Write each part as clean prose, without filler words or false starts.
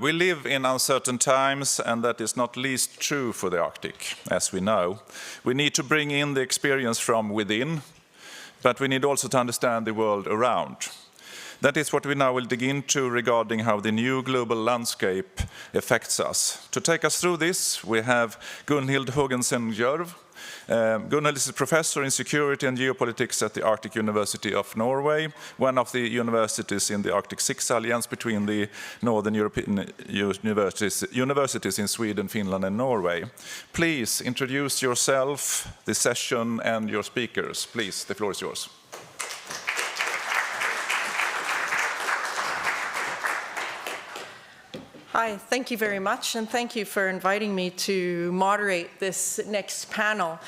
We live in uncertain times, and that is not least true for the Arctic, as we know. We need to bring in the experience from within, but we need also to understand the world around. That is what we now will dig into regarding how the new global landscape affects us. To take us through this, we have Gunhild Hoogensen Gjørv. Gunhild is a professor in security and geopolitics at the Arctic University of Norway, one of the universities in the Arctic Six Alliance between the Northern European universities in Sweden, Finland and Norway. Please introduce yourself, the session and your speakers. Please, the floor is yours. Hi, thank you very much, and thank you for inviting me to moderate this next panel.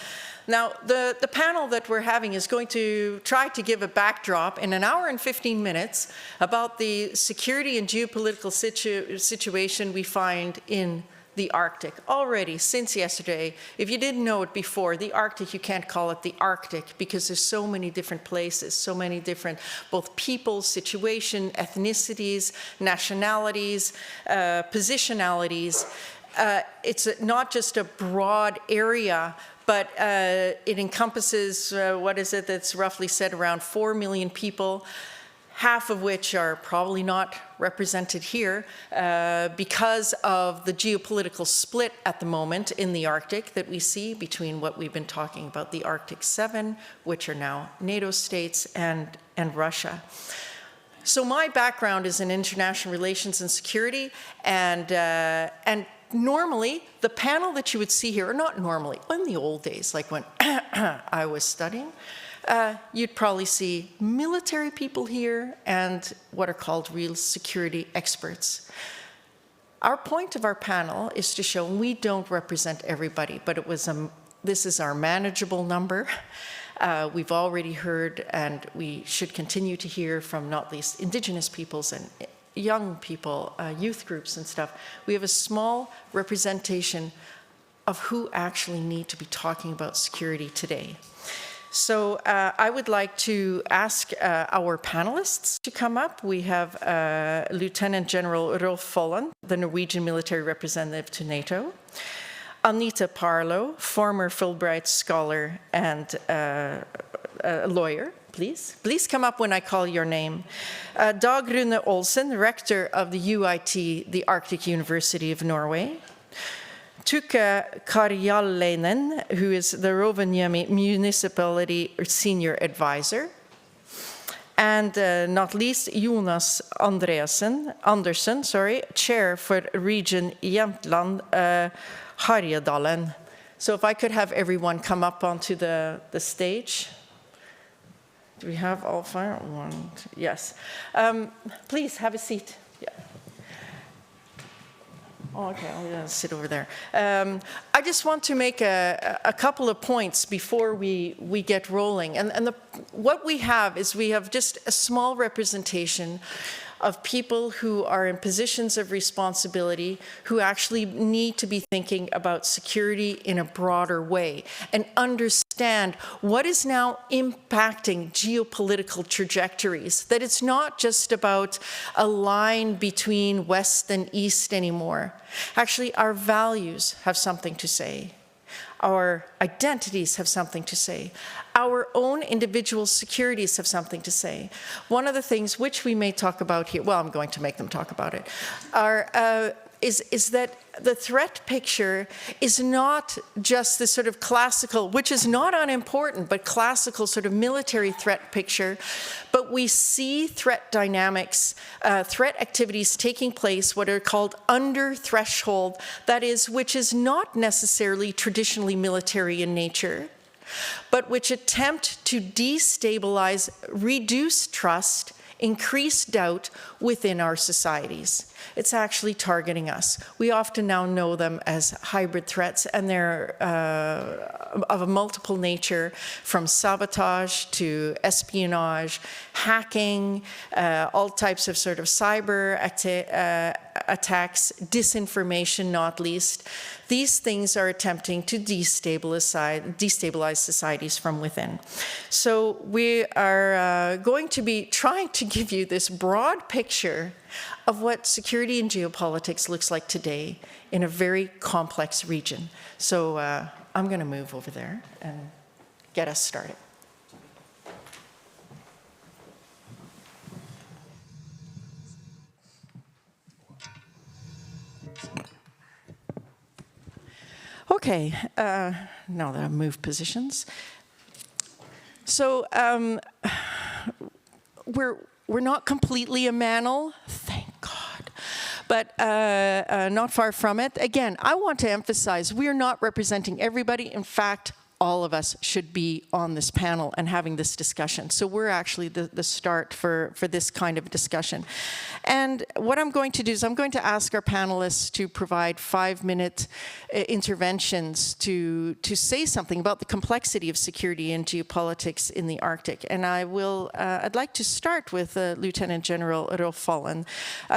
Now, the panel that we're having is going to try to give a backdrop in 1 hour and 15 minutes about the security and geopolitical situation we find in the Arctic. Already, since yesterday, if you didn't know it before, the Arctic, you can't call it the Arctic because there's so many different places, so many different both people, situation, ethnicities, nationalities, positionalities. It's not just a broad area, but it encompasses, what is it that's roughly said, around 4 million people, half of which are probably not represented here because of the geopolitical split at the moment in the Arctic that we see between what we've been talking about, the Arctic 7, which are now NATO states, and Russia. So my background is in international relations and security, and normally the panel that you would see here, or not normally, in the old days, like when I was studying, you'd probably see military people here and what are called real security experts. Our point of our panel is to show we don't represent everybody, but this is our manageable number. We've already heard, and we should continue to hear from not least indigenous peoples and young people, youth groups and stuff. We have a small representation of who actually need to be talking about security today. So I would like to ask our panelists to come up. We have Lieutenant General Rolf Folland, the Norwegian military representative to NATO. Anita Parlow, former Fulbright scholar and lawyer. Please come up when I call your name. Dag Rune Olsen, rector of the UiT, the Arctic University of Norway. Tukka Karjalainen, who is the Rovaniemi Municipality Senior Advisor. And not least, Jonas Andersen, Chair for Region Jämtland, Härjedalen. So if I could have everyone come up onto the stage. Do we have all 5? 1, 2, yes. Please have a seat. Yeah. Oh, okay, I'll sit over there. I just want to make a couple of points before we get rolling. And what we have is we have just a small representation of people who are in positions of responsibility, who actually need to be thinking about security in a broader way and understand what is now impacting geopolitical trajectories, that it's not just about a line between West and East anymore. Actually, our values have something to say. Our identities have something to say. Our own individual securities have something to say. One of the things which we may talk about here, well, I'm going to make them talk about it, is that the threat picture is not just this sort of classical, which is not unimportant, but classical sort of military threat picture, but we see threat dynamics, threat activities taking place, what are called under threshold, that is, which is not necessarily traditionally military in nature, but which attempt to destabilize, reduce trust, increase doubt within our societies. It's actually targeting us. We often now know them as hybrid threats, and they're of a multiple nature, from sabotage to espionage, hacking, all types of sort of cyber attacks, disinformation not least. These things are attempting to destabilize societies from within. So we are going to be trying to give you this broad picture of what security and geopolitics looks like today in a very complex region. So I'm going to move over there and get us started. Okay, now that I've moved positions. So we're not completely a manel, thank God, but not far from it. Again, I want to emphasize we are not representing everybody. In fact, all of us should be on this panel and having this discussion. So we're actually the start for this kind of discussion. And what I'm going to do is I'm going to ask our panelists to provide 5-minute interventions to say something about the complexity of security and geopolitics in the Arctic. And I'd like to start with Lieutenant General Rolf Folland,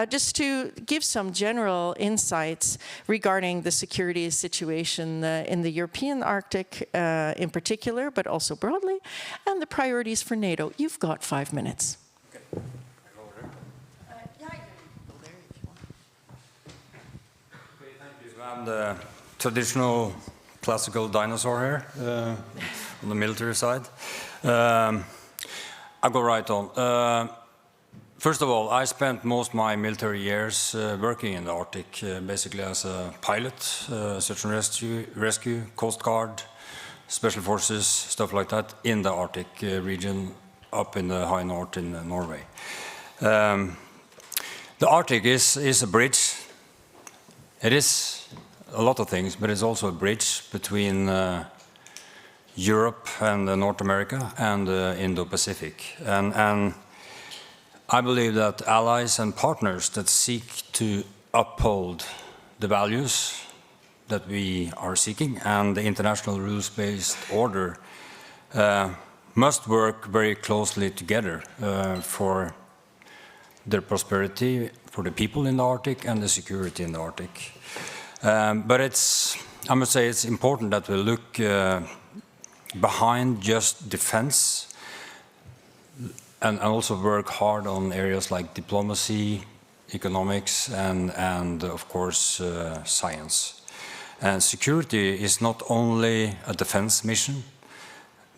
just to give some general insights regarding the security situation in the European Arctic in particular, but also broadly, and the priorities for NATO. You've got 5 minutes. Okay. Yeah, you can go there if you want. Okay, thank you. I'm the traditional classical dinosaur here on the military side. I'll go right on. First of all, I spent most of my military years working in the Arctic, basically as a pilot, search and rescue, Coast Guard, Special Forces, stuff like that, in the Arctic region up in the high north in Norway. The Arctic is a bridge. It is a lot of things, but it's also a bridge between Europe and North America and Indo-Pacific. And I believe that allies and partners that seek to uphold the values that we are seeking and the international rules-based order must work very closely together for their prosperity, for the people in the Arctic and the security in the Arctic. But I must say it's important that we look behind just defense and also work hard on areas like diplomacy, economics, and of course science. And security is not only a defense mission.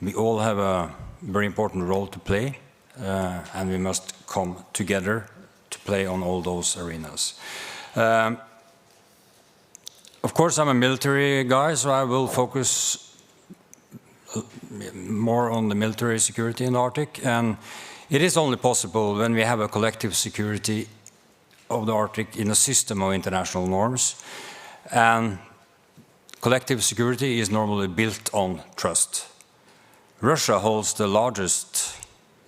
We all have a very important role to play, and we must come together to play on all those arenas. Of course, I'm a military guy, so I will focus more on the military security in the Arctic. And it is only possible when we have a collective security of the Arctic in a system of international norms. And collective security is normally built on trust. Russia holds the largest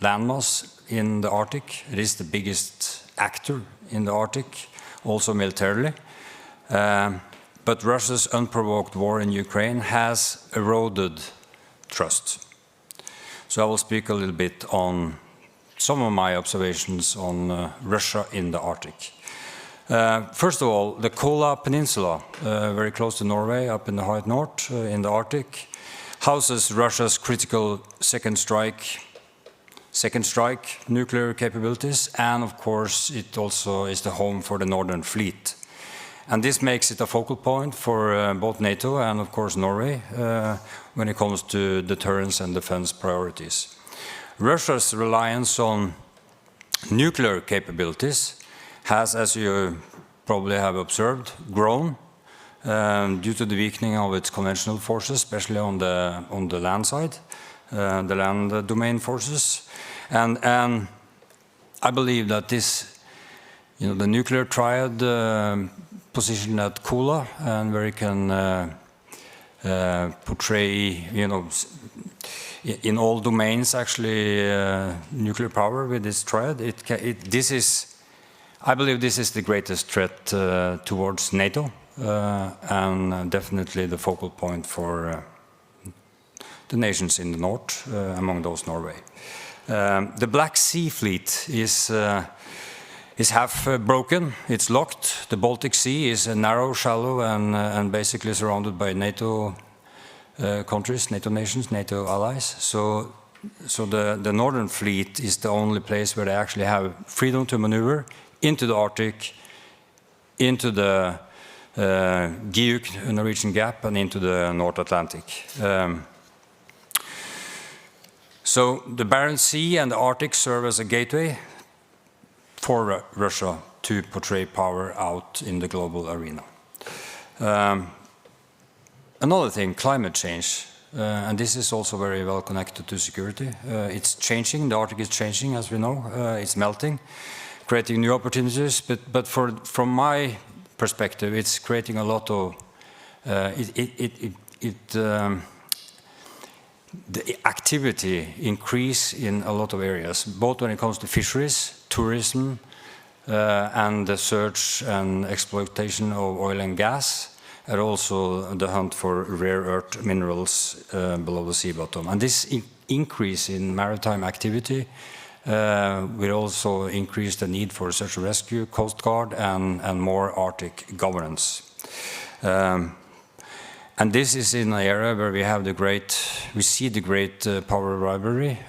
landmass in the Arctic. It is the biggest actor in the Arctic, also militarily. But Russia's unprovoked war in Ukraine has eroded trust. So I will speak a little bit on some of my observations on Russia in the Arctic. First of all, the Kola Peninsula, very close to Norway, up in the high north in the Arctic, houses Russia's critical second strike nuclear capabilities, and of course it also is the home for the Northern Fleet. And this makes it a focal point for both NATO and of course Norway when it comes to deterrence and defense priorities. Russia's reliance on nuclear capabilities has, as you probably have observed, grown due to the weakening of its conventional forces, especially on the land side, the land domain forces. And I believe that this, the nuclear triad position at Kola, and where it can portray, in all domains actually nuclear power with this triad. I believe this is the greatest threat towards NATO, and definitely the focal point for the nations in the north, among those Norway. The Black Sea Fleet is is half broken. It's locked. The Baltic Sea is narrow, shallow, and basically surrounded by NATO countries, NATO nations, NATO allies. So the Northern Fleet is the only place where they actually have freedom to maneuver into the Arctic, into the Gjørv, Norwegian Gap, and into the North Atlantic. So the Barents Sea and the Arctic serve as a gateway for Russia to portray power out in the global arena. Another thing, climate change, and this is also very well connected to security. It's changing, the Arctic is changing, as we know, it's melting, creating new opportunities, but from my perspective, it's creating a lot of, the activity increase in a lot of areas, both when it comes to fisheries, tourism, and the search and exploitation of oil and gas, and also the hunt for rare earth minerals below the sea bottom. And this increase in maritime activity will also increase the need for search and rescue, Coast Guard, and more Arctic governance. And this is in an area where we see the great power rivalry.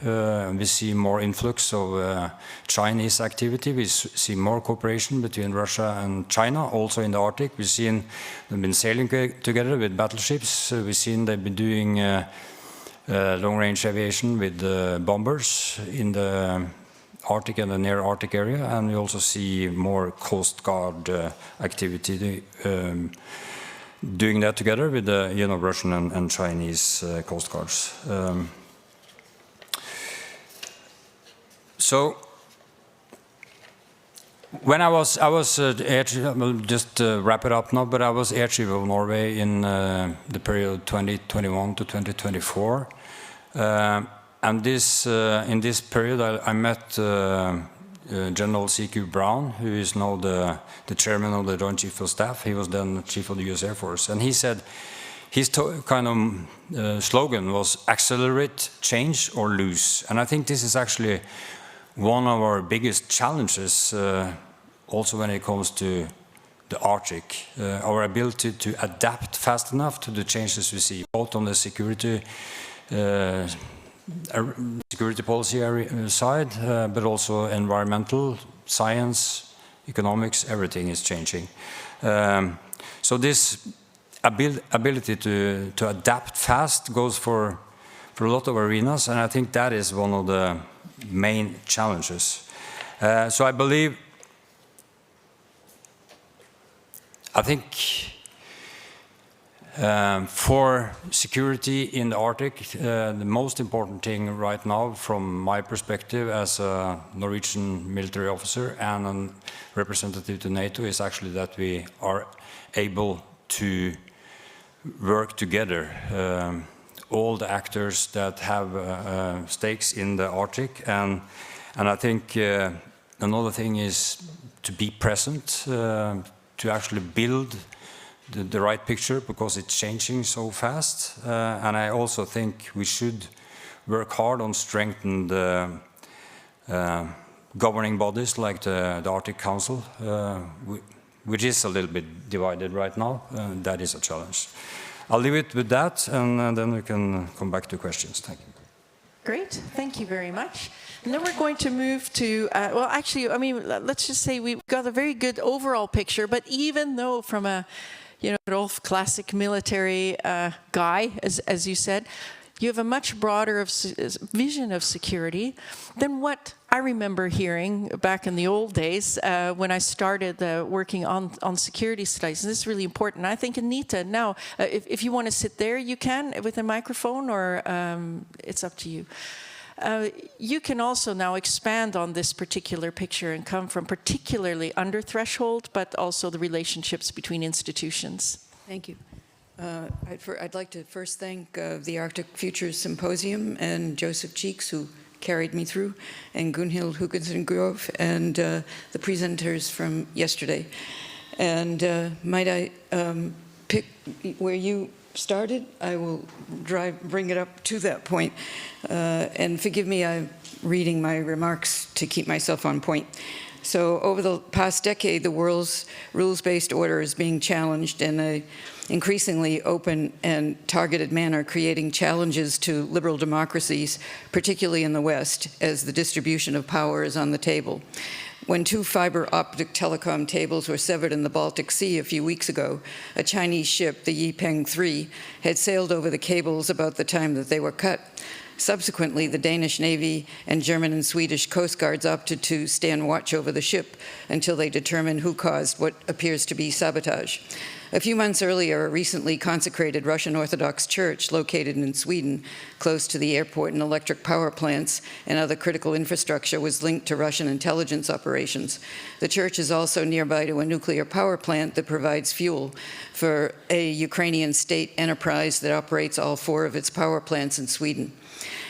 We see more influx of Chinese activity. We see more cooperation between Russia and China, also in the Arctic. They've been sailing together with battleships. We've seen they've been doing long-range aviation with bombers in the Arctic and the near Arctic area. And we also see more Coast Guard activity doing that together with the Russian and Chinese Coast Guards. So when I was air chief, I'll just wrap it up now, but I was air chief of Norway in the period 2021 to 2024. And in this period I met General C.Q. Brown, who is now the chairman of the Joint Chief of Staff. He was then chief of the U.S. Air Force. And he said his kind of slogan was accelerate, change, or lose. And I think this is actually one of our biggest challenges, also when it comes to the Arctic. Our ability to adapt fast enough to the changes we see, both on the security policy side, but also environmental, science, economics, everything is changing. So this ability to adapt fast goes for a lot of arenas, and I think that is one of the main challenges. So I think for security in the Arctic, the most important thing right now, from my perspective as a Norwegian military officer and a representative to NATO, is actually that we are able to work together, all the actors that have stakes in the Arctic. And I think another thing is to be present, to actually build the right picture, because it's changing so fast. And I also think we should work hard on strengthening the governing bodies like the Arctic Council, which is a little bit divided right now. That is a challenge. I'll leave it with that, and then we can come back to questions. Thank you. Great, thank you very much. And then we're going to move to, well, actually, I mean, let's just say we've got a very good overall picture, but even though from a, Rolf, classic military guy, as you said, you have a much broader vision of security than what I remember hearing back in the old days when I started working on security studies. And this is really important. I think, Anita, now, if you want to sit there, you can with a microphone, or it's up to you. You can also now expand on this particular picture and come from particularly under threshold, but also the relationships between institutions. Thank you. I'd like to first thank the Arctic Futures Symposium and Joseph Cheeks, who carried me through, and Gunhild, Hoogensen, Gjørv, and the presenters from yesterday. And might I pick where you started? I will bring it up to that point. And forgive me, I'm reading my remarks to keep myself on point. So over the past decade, the world's rules-based order is being challenged in an increasingly open and targeted manner, creating challenges to liberal democracies, particularly in the West, as the distribution of power is on the table. When 2 fiber optic telecom cables were severed in the Baltic Sea a few weeks ago, a Chinese ship, the Yipeng 3, had sailed over the cables about the time that they were cut. Subsequently, the Danish Navy and German and Swedish Coast Guards opted to stand watch over the ship until they determined who caused what appears to be sabotage. A few months earlier, a recently consecrated Russian Orthodox church located in Sweden, close to the airport and electric power plants and other critical infrastructure, was linked to Russian intelligence operations. The church is also nearby to a nuclear power plant that provides fuel for a Ukrainian state enterprise that operates all 4 of its power plants in Sweden.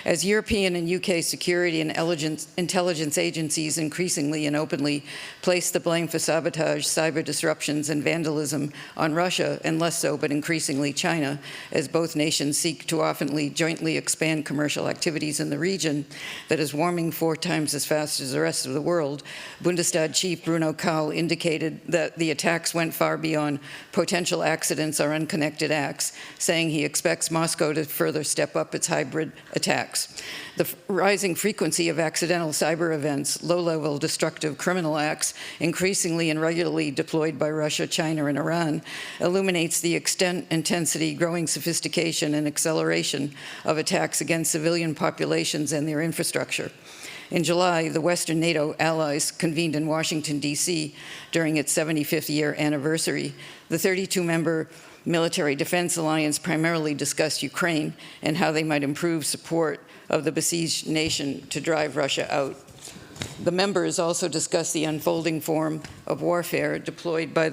As European and UK security and intelligence agencies increasingly and openly place the blame for sabotage, cyber disruptions, and vandalism on Russia, and less so, but increasingly China, as both nations seek to often jointly expand commercial activities in the region that is warming 4 times as fast as the rest of the world, Bundestag Chief Bruno Kahl indicated that the attacks went far beyond potential accidents or unconnected acts, saying he expects Moscow to further step up its hybrid attacks. The rising frequency of accidental cyber events, low-level destructive criminal acts, increasingly and regularly deployed by Russia, China, and Iran, illuminates the extent, intensity, growing sophistication, and acceleration of attacks against civilian populations and their infrastructure. In July, the Western NATO allies convened in Washington, D.C. during its 75th year anniversary. The 32-member Military Defense Alliance primarily discussed Ukraine and how they might improve support of the besieged nation to drive Russia out. The members also discussed the unfolding form of warfare deployed by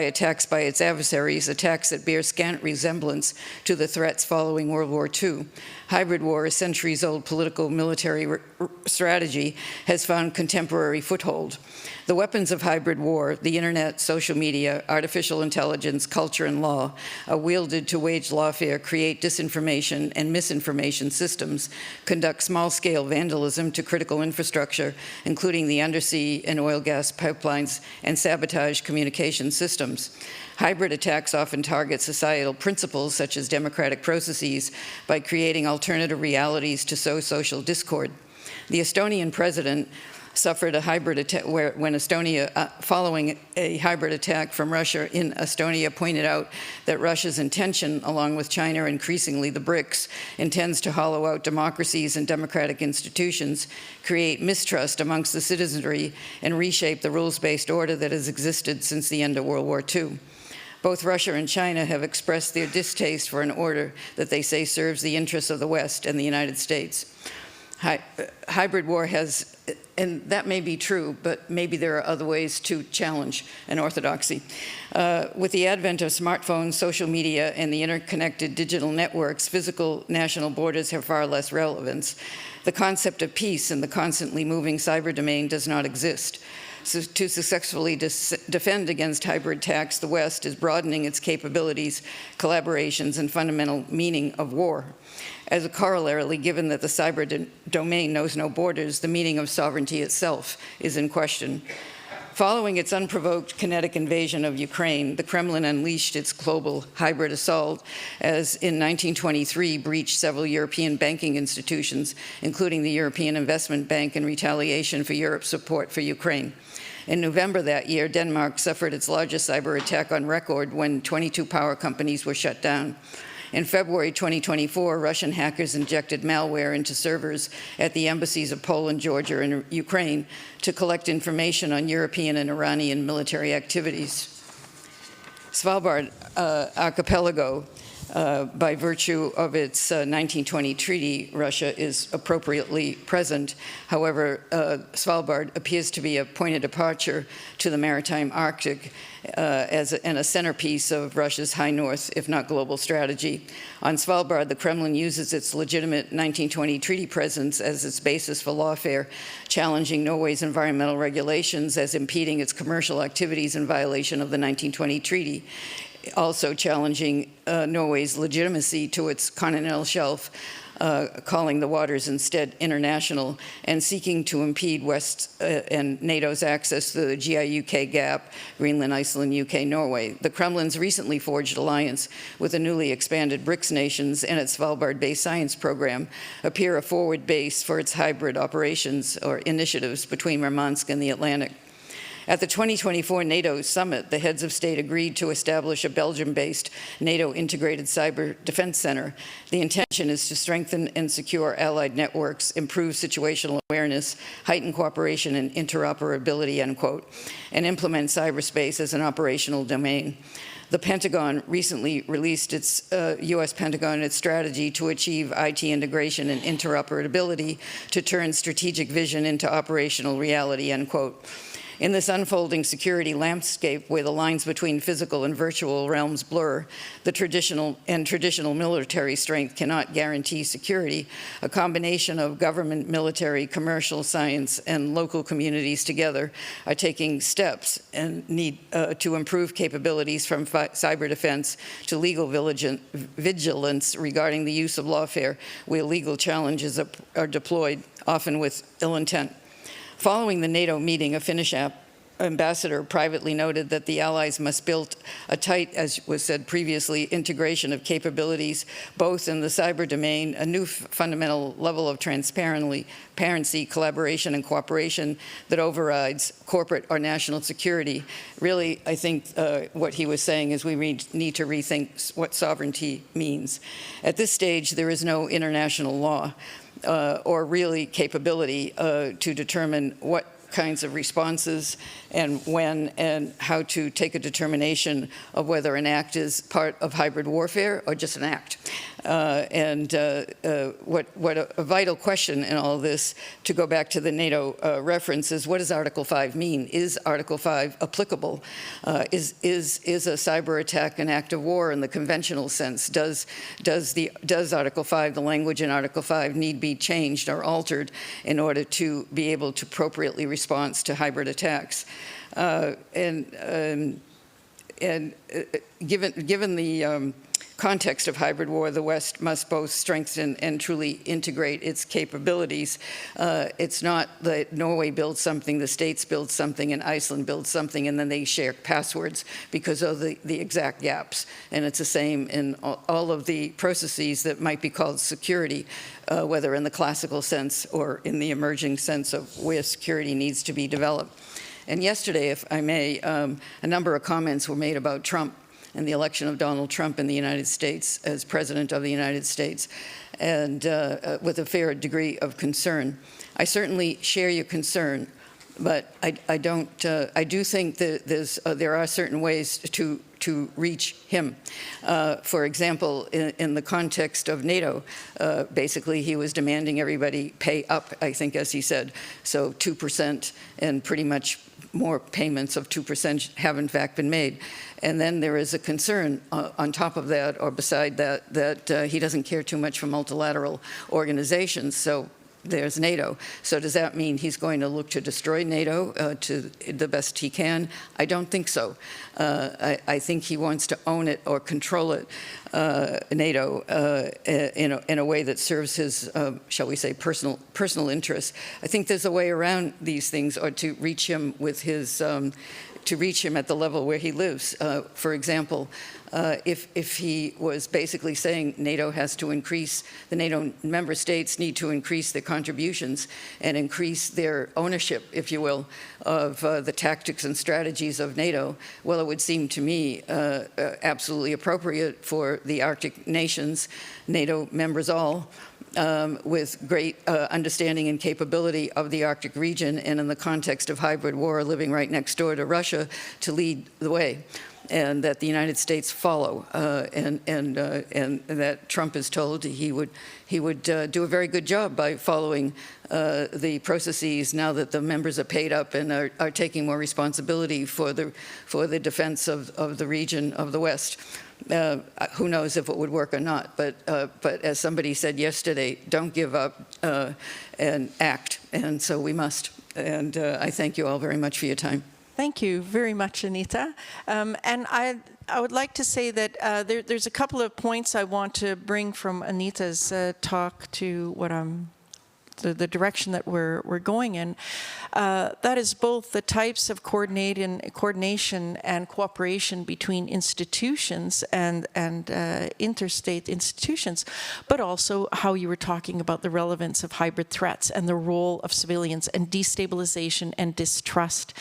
attacks by its adversaries, attacks that bear scant resemblance to the threats following World War II. Hybrid war, a centuries-old political military strategy, has found contemporary foothold. The weapons of hybrid war, the internet, social media, artificial intelligence, culture, and law, are wielded to wage lawfare, create disinformation and misinformation systems, conduct small-scale vandalism to critical infrastructure, including the undersea and oil gas pipelines, and sabotage communication systems. Hybrid attacks often target societal principles such as democratic processes by creating alternative realities to sow social discord. The Estonian president suffered a hybrid attack when Estonia, following a hybrid attack from Russia in Estonia, pointed out that Russia's intention, along with China, increasingly the BRICS, intends to hollow out democracies and democratic institutions, create mistrust amongst the citizenry, and reshape the rules-based order that has existed since the end of World War II. Both Russia and China have expressed their distaste for an order that they say serves the interests of the West and the United States. Hybrid war has, and that may be true, but maybe there are other ways to challenge an orthodoxy. With the advent of smartphones, social media, and the interconnected digital networks, physical national borders have far less relevance. The concept of peace in the constantly moving cyber domain does not exist. So to successfully defend against hybrid attacks, the West is broadening its capabilities, collaborations, and fundamental meaning of war. As a corollary, given that the cyber domain knows no borders, the meaning of sovereignty itself is in question. Following its unprovoked kinetic invasion of Ukraine, the Kremlin unleashed its global hybrid assault, as in 1923 breached several European banking institutions, including the European Investment Bank, in retaliation for Europe's support for Ukraine. In November that year, Denmark suffered its largest cyber attack on record when 22 power companies were shut down. In February 2024, Russian hackers injected malware into servers at the embassies of Poland, Georgia, and Ukraine to collect information on European and Iranian military activities. Svalbard archipelago, by virtue of its 1920 treaty, Russia is appropriately present. However, Svalbard appears to be a point of departure to the maritime Arctic and a centerpiece of Russia's high north, if not global, strategy. On Svalbard, the Kremlin uses its legitimate 1920 treaty presence as its basis for lawfare, challenging Norway's environmental regulations as impeding its commercial activities in violation of the 1920 treaty, also challenging Norway's legitimacy to its continental shelf calling the waters instead international, and seeking to impede West and NATO's access to the GI-UK gap, Greenland, Iceland, UK, Norway. The Kremlin's recently forged alliance with the newly expanded BRICS nations and its Svalbard-based science program appear a forward base for its hybrid operations or initiatives between Murmansk and the Atlantic. At the 2024 NATO summit, the heads of state agreed to establish a Belgium-based NATO integrated cyber defense center. The intention is to strengthen and secure allied networks, improve situational awareness, heighten cooperation and interoperability, end quote, and implement cyberspace as an operational domain. The Pentagon recently released its U.S. Pentagon its strategy to achieve IT integration and interoperability to turn strategic vision into operational reality, end quote. In this unfolding security landscape where the lines between physical and virtual realms blur, the traditional military strength cannot guarantee security. A combination of government, military, commercial, science, and local communities together are taking steps and need to improve capabilities from cyber defense to legal vigilance regarding the use of lawfare where legal challenges are deployed, often with ill intent. Following the NATO meeting, a Finnish ambassador privately noted that the allies must build a tight, as was said previously, integration of capabilities, both in the cyber domain, a new fundamental level of transparency, collaboration, and cooperation that overrides corporate or national security. Really, I think what he was saying is we need to rethink what sovereignty means. At this stage, there is no international law or really capability to determine what kinds of responses and when and how to take a determination of whether an act is part of hybrid warfare or just an act. What a vital question in all of this, to go back to the NATO reference, is what does Article 5 mean? Is Article 5 applicable? Is a cyber attack an act of war in the conventional sense? Does Article 5, the language in Article 5, need be changed or altered in order to be able to appropriately respond to hybrid attacks? Given the context of hybrid war, the West must both strengthen and truly integrate its capabilities. It's not that Norway builds something, the states build something, and Iceland builds something, and then they share passwords because of the exact gaps. And it's the same in all of the processes that might be called security, whether in the classical sense or in the emerging sense of where security needs to be developed. And yesterday, if I may, a number of comments were made about Trump and the election of Donald Trump in the United States as President of the United States, and with a fair degree of concern. I certainly share your concern, but I do think that there are certain ways to reach him. For example, in the context of NATO, basically he was demanding everybody pay up, I think, as he said. So 2% and pretty much more payments of 2% have in fact been made. And then there is a concern on top of that, or beside that, that he doesn't care too much for multilateral organizations. So there's NATO. So does that mean he's going to look to destroy NATO to the best he can? I don't think so. I think he wants to own it or control it, NATO, in a way that serves his, shall we say, personal interests. I think there's a way around these things, or to reach him with his, to reach him at the level where he lives. For example, if he was basically saying NATO has to increase, the NATO member states need to increase their contributions and increase their ownership, if you will, of the tactics and strategies of NATO, well, it would seem to me absolutely appropriate for the Arctic nations, NATO members all, with great understanding and capability of the Arctic region, and in the context of hybrid war, living right next door to Russia, to lead the way, and that the United States follow, and that Trump is told he would do a very good job by following the processes now that the members are paid up and are taking more responsibility for the defense of the region of the West. Who knows if it would work or not, but as somebody said yesterday, don't give up and act, and so we must. And I thank you all very much for your time. Thank you very much, Anita. And I would like to say that there's a couple of points I want to bring from Anita's talk to what the direction that we're going in. That is both the types of coordination and cooperation between institutions and interstate institutions, but also how you were talking about the relevance of hybrid threats and the role of civilians and destabilization and distrust.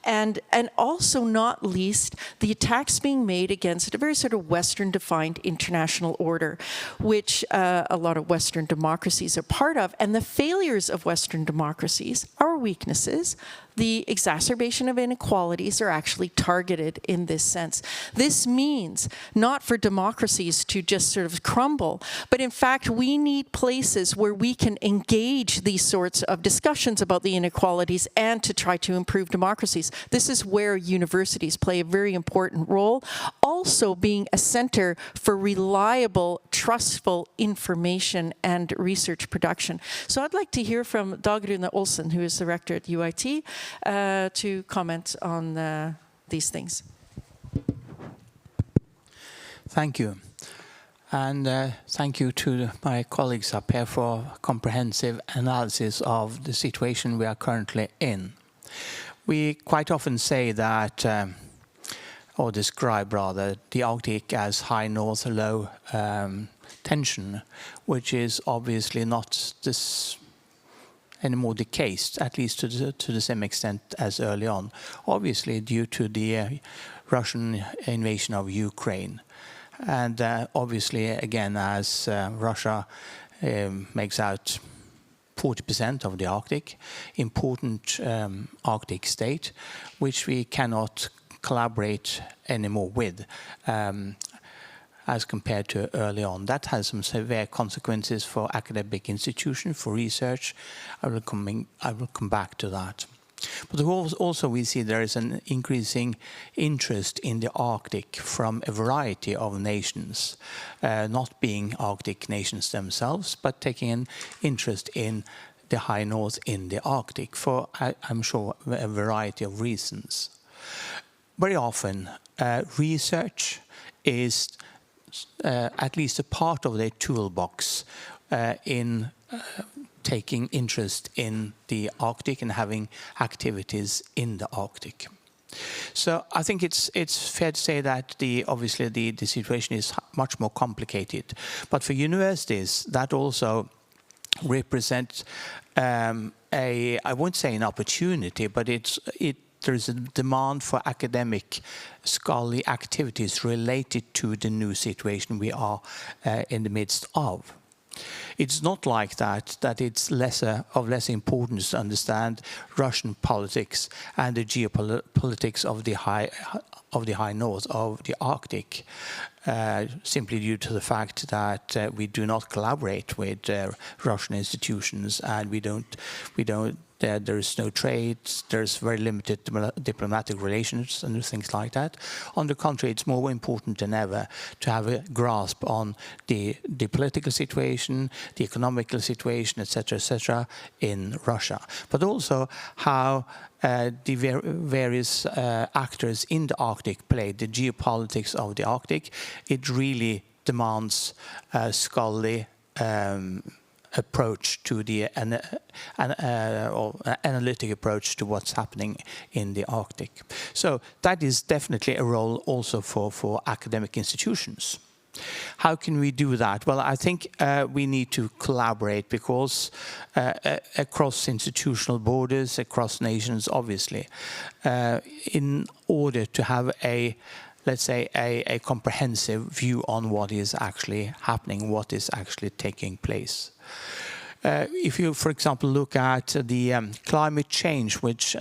And also, not least, the attacks being made against a very sort of Western-defined international order, which a lot of Western democracies are part of. And the failures of Western democracies, our weaknesses, the exacerbation of inequalities are actually targeted in this sense. This means not for democracies to just sort of crumble, but in fact, we need places where we can engage these sorts of discussions about the inequalities and to try to improve democracies. This is where universities play a very important role, also being a center for reliable, trustful information and research production. So I'd like to hear from Dag Rune Olsen, who is the rector at UiT, to comment on these things. Thank you. And thank you to my colleagues up here for a comprehensive analysis of the situation we are currently in. We quite often say that, or describe rather, the Arctic as high north, low tension, which is obviously not this anymore the case, at least to the same extent as early on, obviously due to the Russian invasion of Ukraine. And obviously, again, as Russia makes out 40% of the Arctic, important Arctic state, which we cannot collaborate anymore with, as compared to early on. That has some severe consequences for academic institutions, for research. I will come back to that. But also we see there is an increasing interest in the Arctic from a variety of nations, not being Arctic nations themselves, but taking an interest in the high north in the Arctic for, I'm sure, a variety of reasons. Very often, research is at least a part of their toolbox in taking interest in the Arctic and having activities in the Arctic. So I think it's fair to say that obviously the situation is much more complicated. But for universities, that also represents I won't say an opportunity, but there's a demand for academic scholarly activities related to the new situation we are in the midst of. It's not like that it's of less importance to understand Russian politics and the geopolitics of the high north, of the Arctic, simply due to the fact that we do not collaborate with Russian institutions, and there is no trade, there's very limited diplomatic relations and things like that. On the contrary, it's more important than ever to have a grasp on the political situation, the economical situation, etc., in Russia. But also how the various actors in the Arctic play, the geopolitics of the Arctic. It really demands a scholarly approach to the or analytic approach to what's happening in the Arctic. So that is definitely a role also for academic institutions. How can we do that? Well, I think we need to collaborate because across institutional borders, across nations, obviously, in order to have let's say, a comprehensive view on what is actually happening, what is actually taking place. If you, for example, look at the climate change, which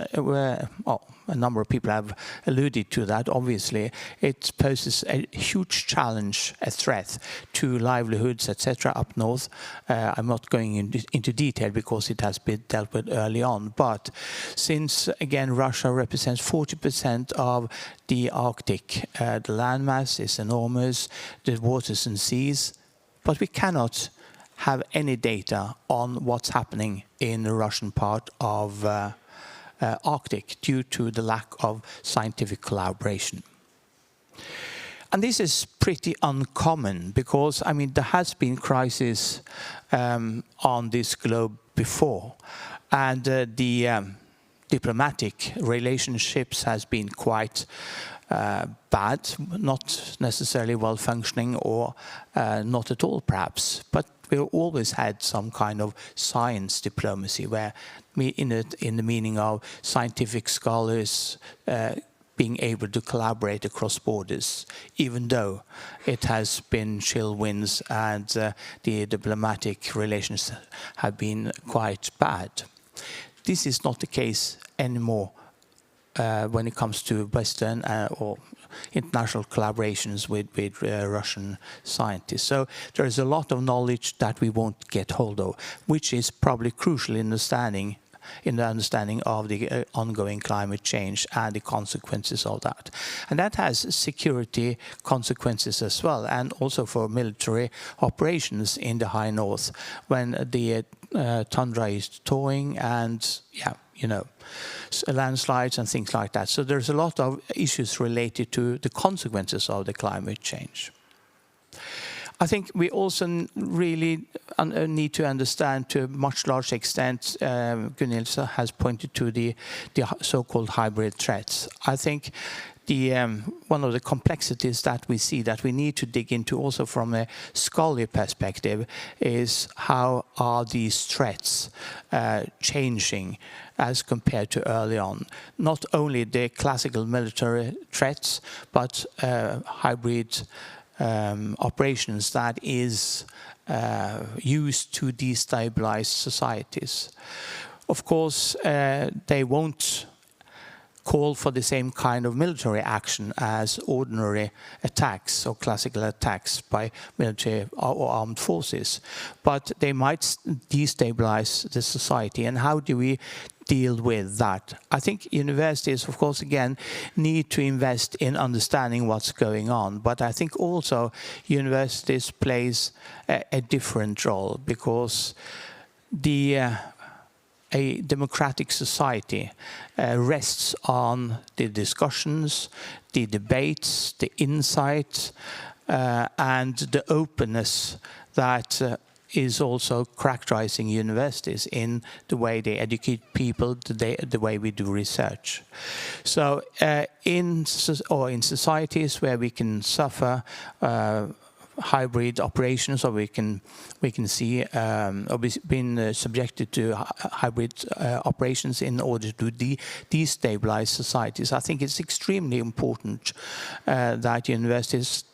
a number of people have alluded to that, obviously, it poses a huge challenge, a threat to livelihoods, etc., up north. I'm not going into detail because it has been dealt with early on, but since, again, Russia represents 40% of the Arctic, the landmass is enormous, the waters and seas, but we cannot have any data on what's happening in the Russian part of Arctic due to the lack of scientific collaboration. And this is pretty uncommon because, I mean, there has been crisis on this globe before, and the diplomatic relationships has been quite bad, not necessarily well-functioning or not at all perhaps, but we always had some kind of science diplomacy where in the meaning of scientific scholars being able to collaborate across borders, even though it has been chill winds and the diplomatic relations have been quite bad. This is not the case anymore when it comes to Western or international collaborations with Russian scientists. So there is a lot of knowledge that we won't get hold of, which is probably crucial in the understanding of the ongoing climate change and the consequences of that. And that has security consequences as well, and also for military operations in the high north when the tundra is thawing and, yeah, you know, landslides and things like that. So there's a lot of issues related to the consequences of the climate change. I think we also really need to understand to a much larger extent, Gunhild has pointed to the so-called hybrid threats. I think one of the complexities that we see that we need to dig into also from a scholarly perspective is how are these threats changing as compared to early on. Not only the classical military threats, but hybrid operations that is used to destabilize societies. Of course, they won't call for the same kind of military action as ordinary attacks or classical attacks by military or armed forces, but they might destabilize the society. And how do we deal with that? I think universities, of course, again, need to invest in understanding what's going on. But I think also universities plays a different role because a democratic society rests on the discussions, the debates, the insight, and the openness that is also characterizing universities in the way they educate people, the way we do research. So in societies where we can suffer hybrid operations, or we can see or been subjected to hybrid operations in order to destabilize societies, I think it's extremely important that universities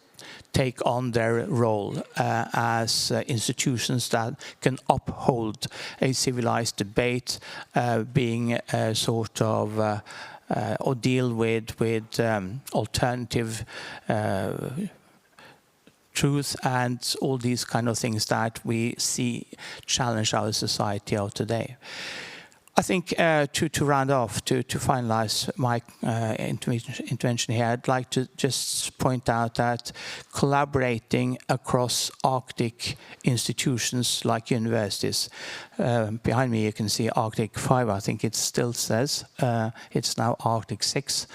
take on their role as institutions that can uphold a civilized debate, being a sort of or deal with alternative truth and all these kind of things that we see challenge our society of today. I think to round off, to finalize my intervention here, I'd like to just point out that collaborating across Arctic institutions like universities, behind me you can see Arctic 5, I think it still says, it's now Arctic 6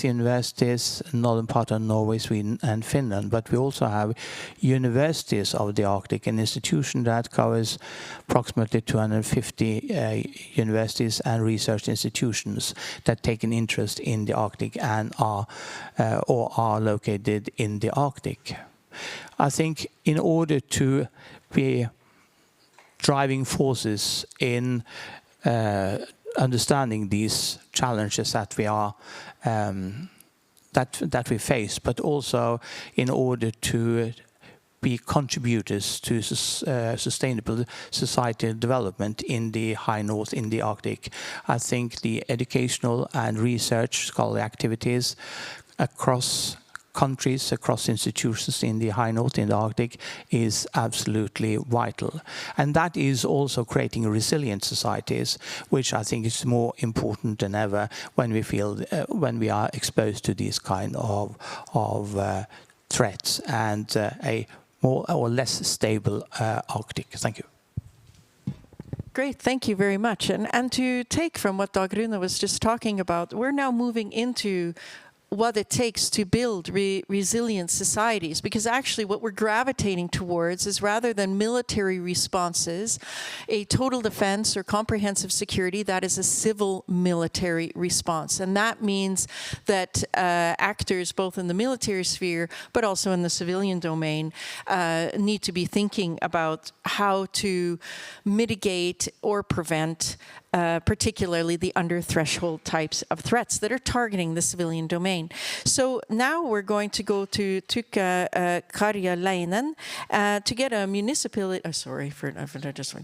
universities, northern part of Norway, Sweden and Finland, but we also have universities of the Arctic, an institution that covers approximately 250 universities and research institutions that take an interest in the Arctic and are located in the Arctic. I think in order to be driving forces in understanding these challenges that we are that we face, but also in order to be contributors to sustainable societal development in the high north, in the Arctic. I think the educational and research scholarly activities across countries, across institutions in the high north, in the Arctic, is absolutely vital. And that is also creating resilient societies, which I think is more important than ever when we feel, when we are exposed to these kind of threats and a more or less stable Arctic. Thank you. great. Thank you very much. And to take from what Dag Rune was just talking about, we're now moving into what it takes to build resilient societies, because actually what we're gravitating towards is, rather than military responses, a total defense or comprehensive security that is a civil military response. And that means that actors both in the military sphere but also in the civilian domain need to be thinking about how to mitigate or prevent particularly the under-threshold types of threats that are targeting the civilian domain. So now we're going to go to Tukka Karjalainen to get a municipality. Sorry for just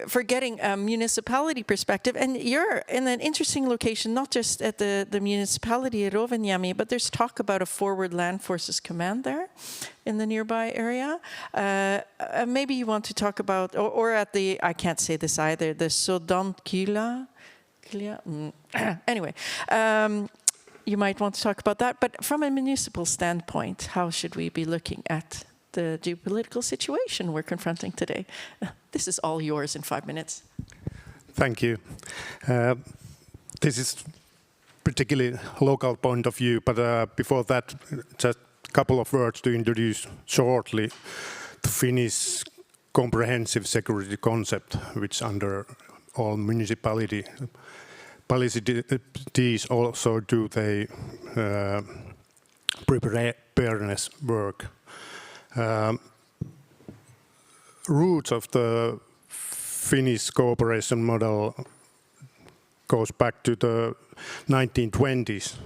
for getting a municipality perspective. And you're in an interesting location, not just at the municipality at Rovaniemi, but there's talk about a forward land forces command there in the nearby area. Maybe you want to talk about, or at the, I can't say this either, the Sodankila. Anyway, you might want to talk about that. But from a municipal standpoint, how should we be looking at the geopolitical situation we're confronting today? This is all yours in 5 minutes. Thank you. This is particularly local point of view, but before that, just a couple of words to introduce shortly the Finnish comprehensive security concept, which under all municipalities also do they preparedness work. Roots of the Finnish cooperation model goes back to the 1920s.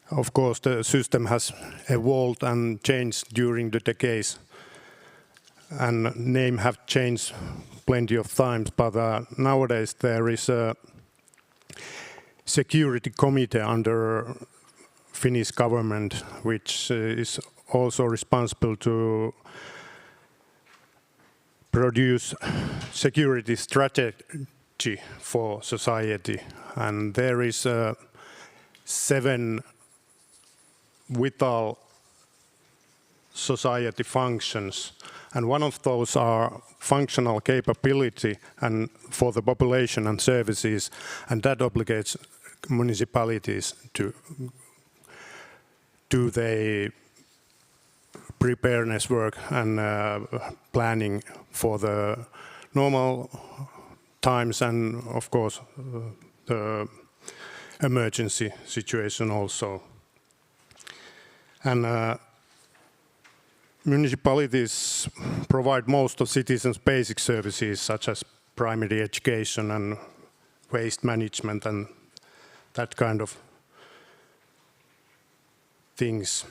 Of course, the system has evolved and changed during the decades, and name have changed plenty of times, but nowadays there is a security committee under Finnish government, which is also responsible to produce security strategy for society. And there is 7 vital society functions. And one of those are functional capability and for the population and services, and that obligates municipalities to do their preparedness work and planning for the normal times and of course the emergency situation also. And municipalities provide most of citizens' basic services such as primary education and waste management and that kind of things.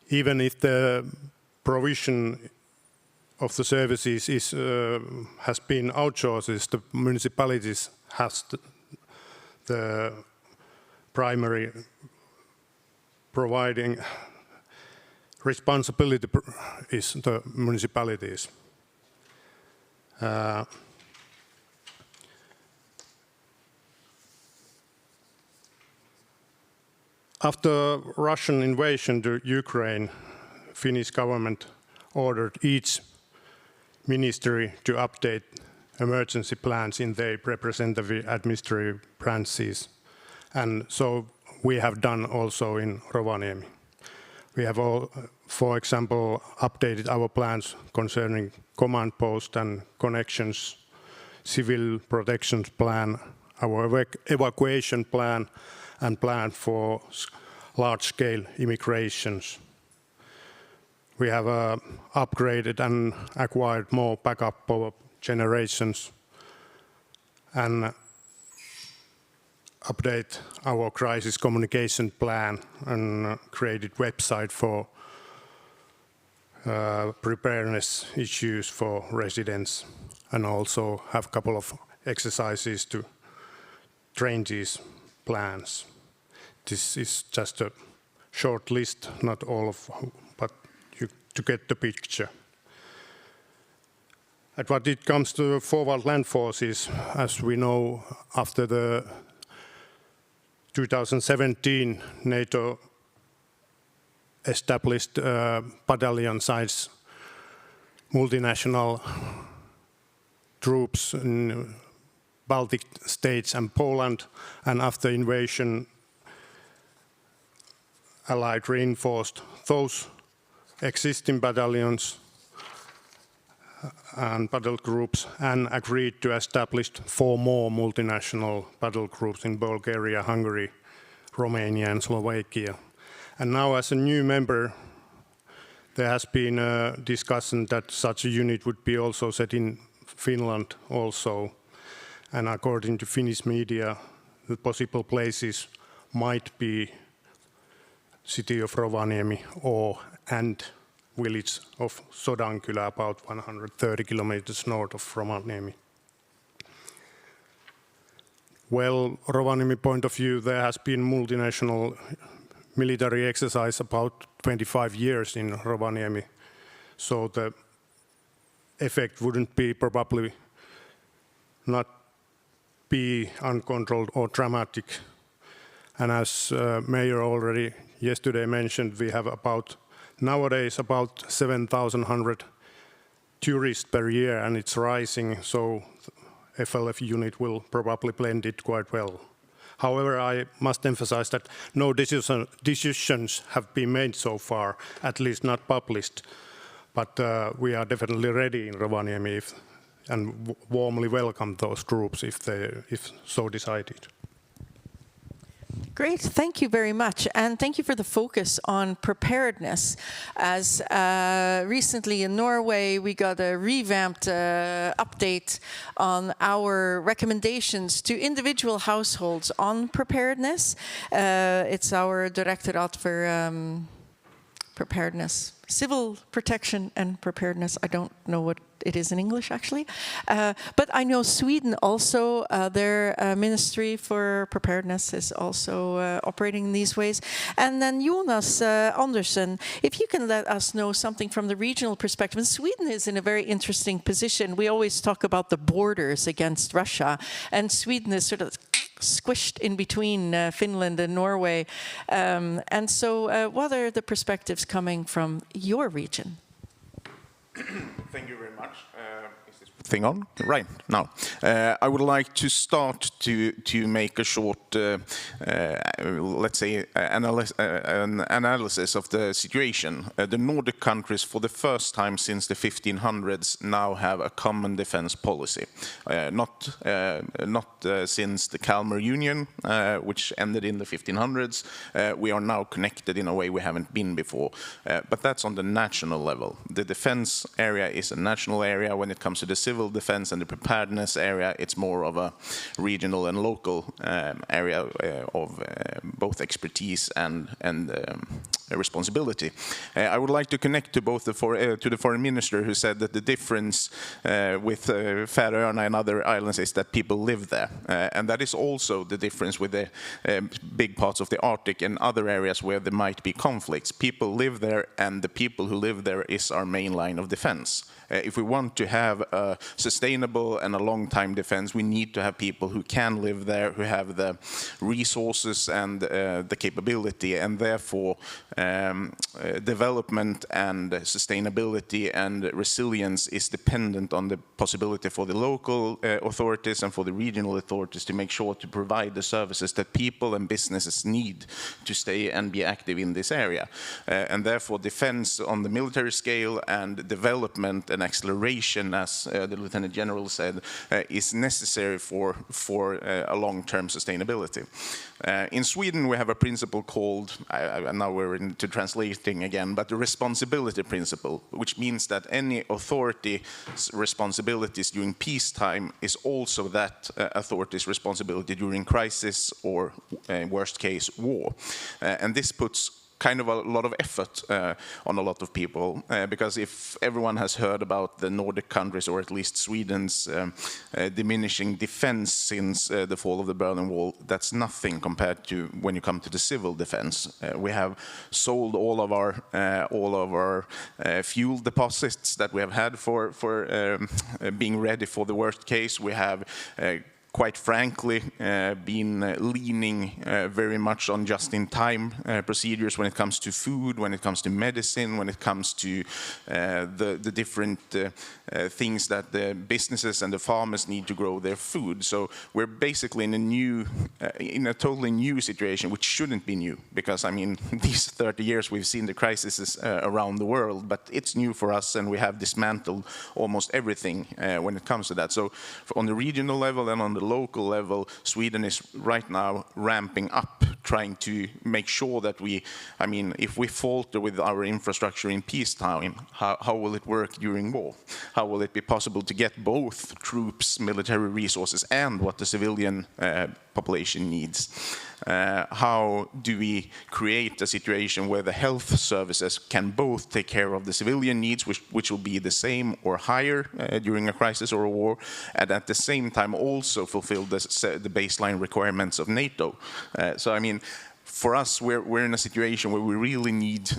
Even if the provision of the services is, has been outsourced, the municipalities has the primary providing responsibility is the municipalities. After Russian invasion to Ukraine, Finnish government ordered each ministry to update emergency plans in their representative administrative branches. And so we have done also in Rovaniemi. We have, for example, updated our plans concerning command post and connections, civil protections plan, our evacuation plan, and plan for large-scale immigrations. We have upgraded and acquired more backup power generations and update our crisis communication plan and created website for preparedness issues for residents, and also have a couple of exercises to train these plans. This is just a short list, not all of, but to get the picture. And when it comes to forward land forces, as we know, after the 2017 NATO established battalion size multinational troops in Baltic states and Poland, and after invasion, Allied reinforced those existing battalions and battle groups and agreed to establish 4 more multinational battle groups in Bulgaria, Hungary, Romania and Slovakia. And now as a new member, there has been a discussion that such a unit would be also set in Finland also. And according to Finnish media, the possible places might be city of Rovaniemi and village of Sodankylä, about 130 kilometers north of Rovaniemi. Well, Rovaniemi point of view, there has been multinational military exercise about 25 years in Rovaniemi, so the effect wouldn't be probably not be uncontrolled or dramatic. And as Mayor already yesterday mentioned, we have nowadays about 7,100 tourists per year, and it's rising, so FLF unit will probably blend it quite well. However, I must emphasize that no decisions have been made so far, at least not published, but we are definitely ready in Rovaniemi and warmly welcome those groups if so decided. Great, thank you very much. And thank you for the focus on preparedness. As recently in Norway, we got a revamped update on our recommendations to individual households on preparedness. It's our Directorate for Preparedness, Civil Protection and Preparedness. I don't know what it is in English, actually. But I know Sweden also, their Ministry for Preparedness is also operating in these ways. And then Jonas Andersson, if you can let us know something from the regional perspective. And Sweden is in a very interesting position. We always talk about the borders against Russia, and Sweden is sort of squished in between Finland and Norway. And so what are the perspectives coming from your region? Thank you very much. Is this thing on? Right, now. I would like to start to make a short, let's say, an analysis of the situation. The Nordic countries, for the first time since the 1500s, now have a common defense policy. Not since the Kalmar Union, which ended in the 1500s. We are now connected in a way we haven't been before. But that's on the national level. The defense area is a national area. When it comes to the civil defense and the preparedness area, it's more of a regional and local area of both expertise and responsibility. I would like to connect to both the foreign minister, who said that the difference with Färöarna and other islands is that people live there, and that is also the difference with the big parts of the Arctic and other areas where there might be conflicts. People live there, and the people who live there is our main line of defense. If we want to have a sustainable and a long-time defense, we need to have people who can live there, who have the resources and the capability, and therefore development and sustainability and resilience is dependent on the possibility for the local authorities and for the regional authorities to make sure to provide the services that people and businesses need to stay and be active in this area. And therefore defense on the military scale and development and acceleration, as the Lieutenant General said, is necessary for a long-term sustainability. In Sweden, we have a principle called, now we're into translating again, but the responsibility principle, which means that any authority's responsibilities during peacetime is also that authority's responsibility during crisis or, worst case, war. And this puts kind of a lot of effort on a lot of people, because if everyone has heard about the Nordic countries, or at least Sweden's diminishing defense since the fall of the Berlin Wall, that's nothing compared to when you come to the civil defense. We have sold all of our fuel deposits that we have had for being ready for the worst case. We have quite frankly, been leaning very much on just-in-time procedures when it comes to food, when it comes to medicine, when it comes to the different things that the businesses and the farmers need to grow their food. So we're basically in a totally new situation, which shouldn't be new, because I mean, these 30 years we've seen the crises around the world, but it's new for us, and we have dismantled almost everything when it comes to that. So on the regional level and on the local level, Sweden is right now ramping up, trying to make sure that if we falter with our infrastructure in peacetime, how will it work during war? How will it be possible to get both troops, military resources, and what the civilian population needs? How do we create a situation where the health services can both take care of the civilian needs, which will be the same or higher during a crisis or a war, and at the same time also fulfill the baseline requirements of NATO? So I mean, for us, we're in a situation where we really need,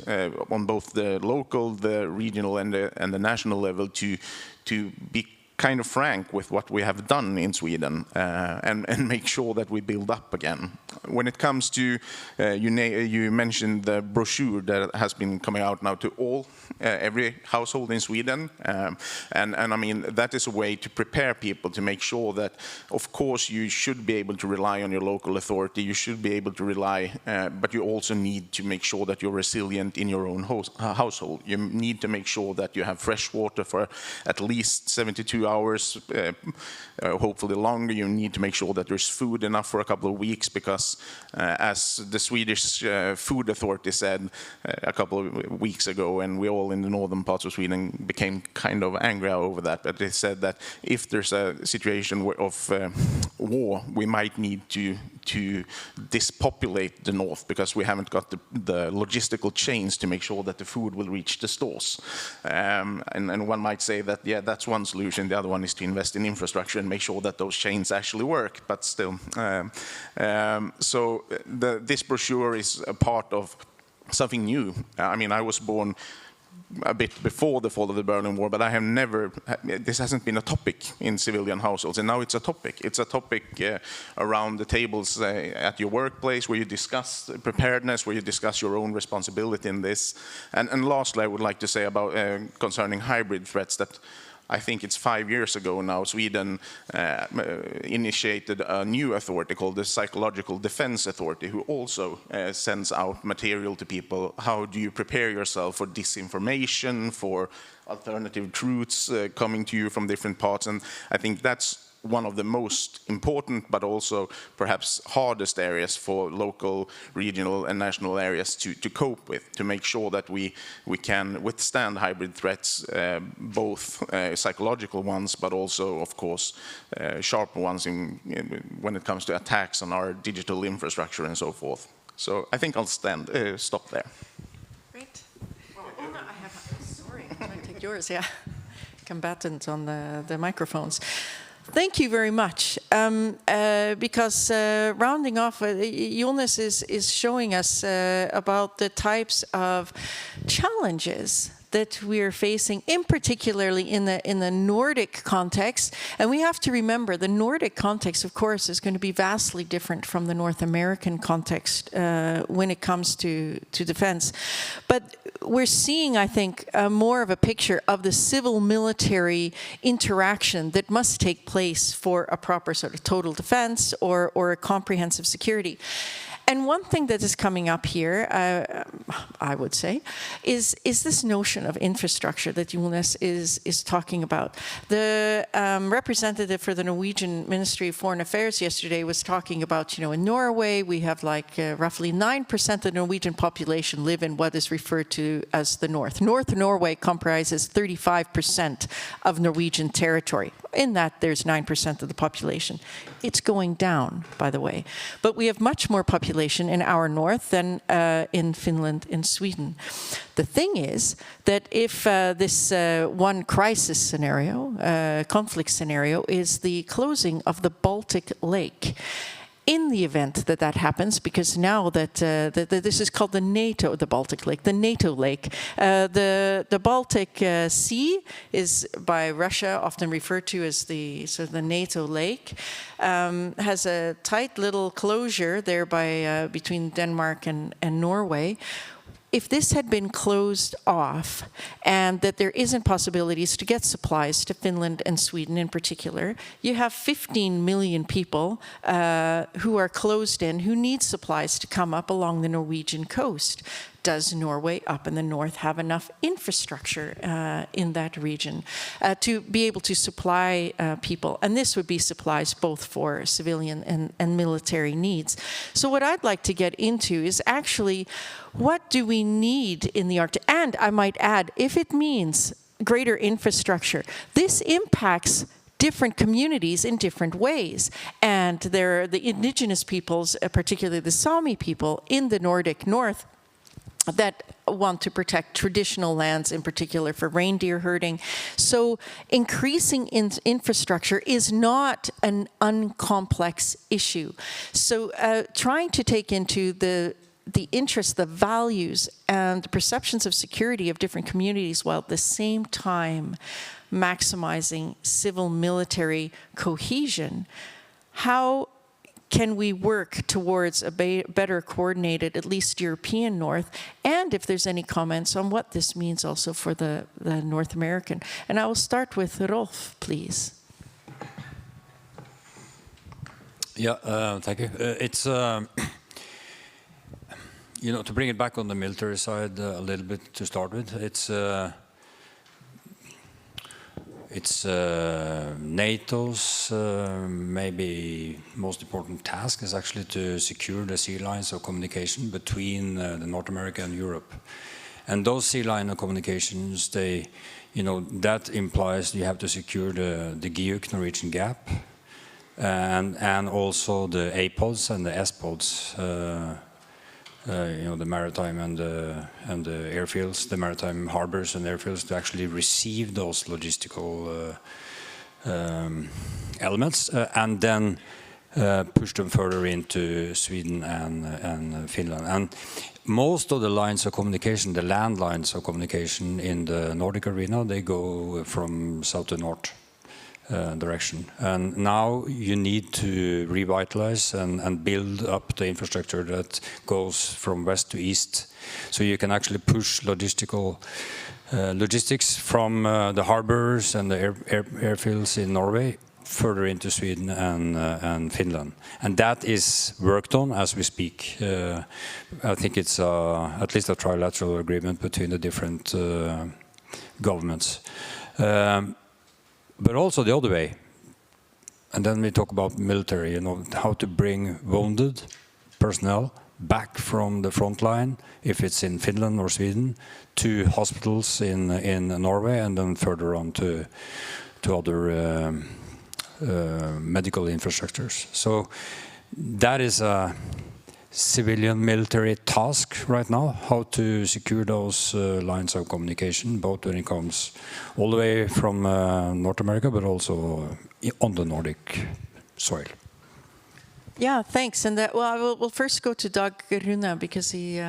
on both the local, the regional, and the national level, to be kind of frank with what we have done in Sweden, and make sure that we build up again. When it comes to, you mentioned the brochure that has been coming out now to every household in Sweden, and I mean, that is a way to prepare people to make sure that, of course, you should be able to rely on your local authority, you should be able to rely, but you also need to make sure that you're resilient in your own household. You need to make sure that you have fresh water for at least 72 hours, hopefully longer. You need to make sure that there's food enough for a couple of weeks, because as the Swedish Food Authority said a couple of weeks ago, and we all in the northern parts of Sweden became kind of angry over that, but they said that if there's a situation of war, we might need to dispopulate the north, because we haven't got the logistical chains to make sure that the food will reach the stores. And one might say that, yeah, that's one solution. The other one is to invest in infrastructure and make sure that those chains actually work, but still. So this brochure is a part of something new. I mean, I was born a bit before the fall of the Berlin Wall, but I have never, this hasn't been a topic in civilian households, and now it's a topic. It's a topic around the tables at your workplace, where you discuss preparedness, where you discuss your own responsibility in this. And lastly, I would like to say about concerning hybrid threats, that I think it's 5 years ago now, Sweden initiated a new authority called the Psychological Defense Authority, who also sends out material to people. How do you prepare yourself for disinformation, for alternative truths coming to you from different parts? And I think that's one of the most important, but also perhaps hardest areas for local, regional, and national areas to cope with, to make sure that we can withstand hybrid threats, both psychological ones, but also, of course, sharper ones when it comes to attacks on our digital infrastructure and so forth. So I think I'll stop there. Great. Sorry, I'm trying to take yours, yeah. Combatant on the microphones. Thank you very much, because rounding off, Jonas is showing us about the types of challenges that we're facing, in particularly in the Nordic context. And we have to remember the Nordic context, of course, is going to be vastly different from the North American context when it comes to defense. But we're seeing, I think, more of a picture of the civil-military interaction that must take place for a proper sort of total defense or a comprehensive security. And one thing that is coming up here, I would say, is this notion of infrastructure that Jonas is talking about. The representative for the Norwegian Ministry of Foreign Affairs yesterday was talking about, in Norway we have like roughly 9% of the Norwegian population live in what is referred to as the North. North Norway comprises 35% of Norwegian territory. In that, there's 9% of the population. It's going down, by the way. But we have much more population in our north than in Finland and Sweden. The thing is that if this one crisis scenario, conflict scenario, is the closing of the Baltic Lake, in the event that that happens, because now that this is called the NATO, the Baltic Lake, the NATO lake, the Baltic Sea is by Russia often referred to as the NATO lake, has a tight little closure there by between Denmark and Norway. If this had been closed off and that there isn't possibilities to get supplies to Finland and Sweden in particular, you have 15 million people who are closed in, who need supplies to come up along the Norwegian coast. Does Norway up in the north have enough infrastructure in that region to be able to supply people? And this would be supplies both for civilian and military needs. So what I'd like to get into is actually, what do we need in the Arctic? And I might add, if it means greater infrastructure, this impacts different communities in different ways. And there are the indigenous peoples, particularly the Sami people in the Nordic North, that want to protect traditional lands, in particular for reindeer herding. So increasing infrastructure is not an uncomplex issue. So trying to take into the interests, the values, and the perceptions of security of different communities, while at the same time maximizing civil-military cohesion, how can we work towards a better coordinated, at least European North? And if there's any comments on what this means also for the North American. And I will start with Rolf, please. Yeah, thank you. It's, you know, to bring it back on the military side a little bit to start with, it's NATO's maybe most important task is actually to secure the sea lines of communication between the North America and Europe. And those sea line of communications, they, you know, that implies you have to secure the Gjørv Norwegian gap and also the A-pods and the S-pods. You know, the maritime and the airfields, the maritime harbors and airfields, to actually receive those logistical elements and then push them further into Sweden and Finland. And most of the lines of communication, the land lines of communication in the Nordic arena, they go from south to north direction. And now you need to revitalize and build up the infrastructure that goes from west to east, so you can actually push logistics from the harbors and the airfields in Norway further into Sweden and Finland. And that is worked on as we speak. I think it's at least a trilateral agreement between the different governments. But also the other way, and then we talk about military, you know, how to bring wounded personnel back from the front line, if it's in Finland or Sweden, to hospitals in Norway, and then further on to other medical infrastructures. So that is a civilian military task right now, how to secure those lines of communication, both when it comes all the way from North America, but also on the Nordic soil. Yeah, thanks. And we'll first go to Dag Rune, because he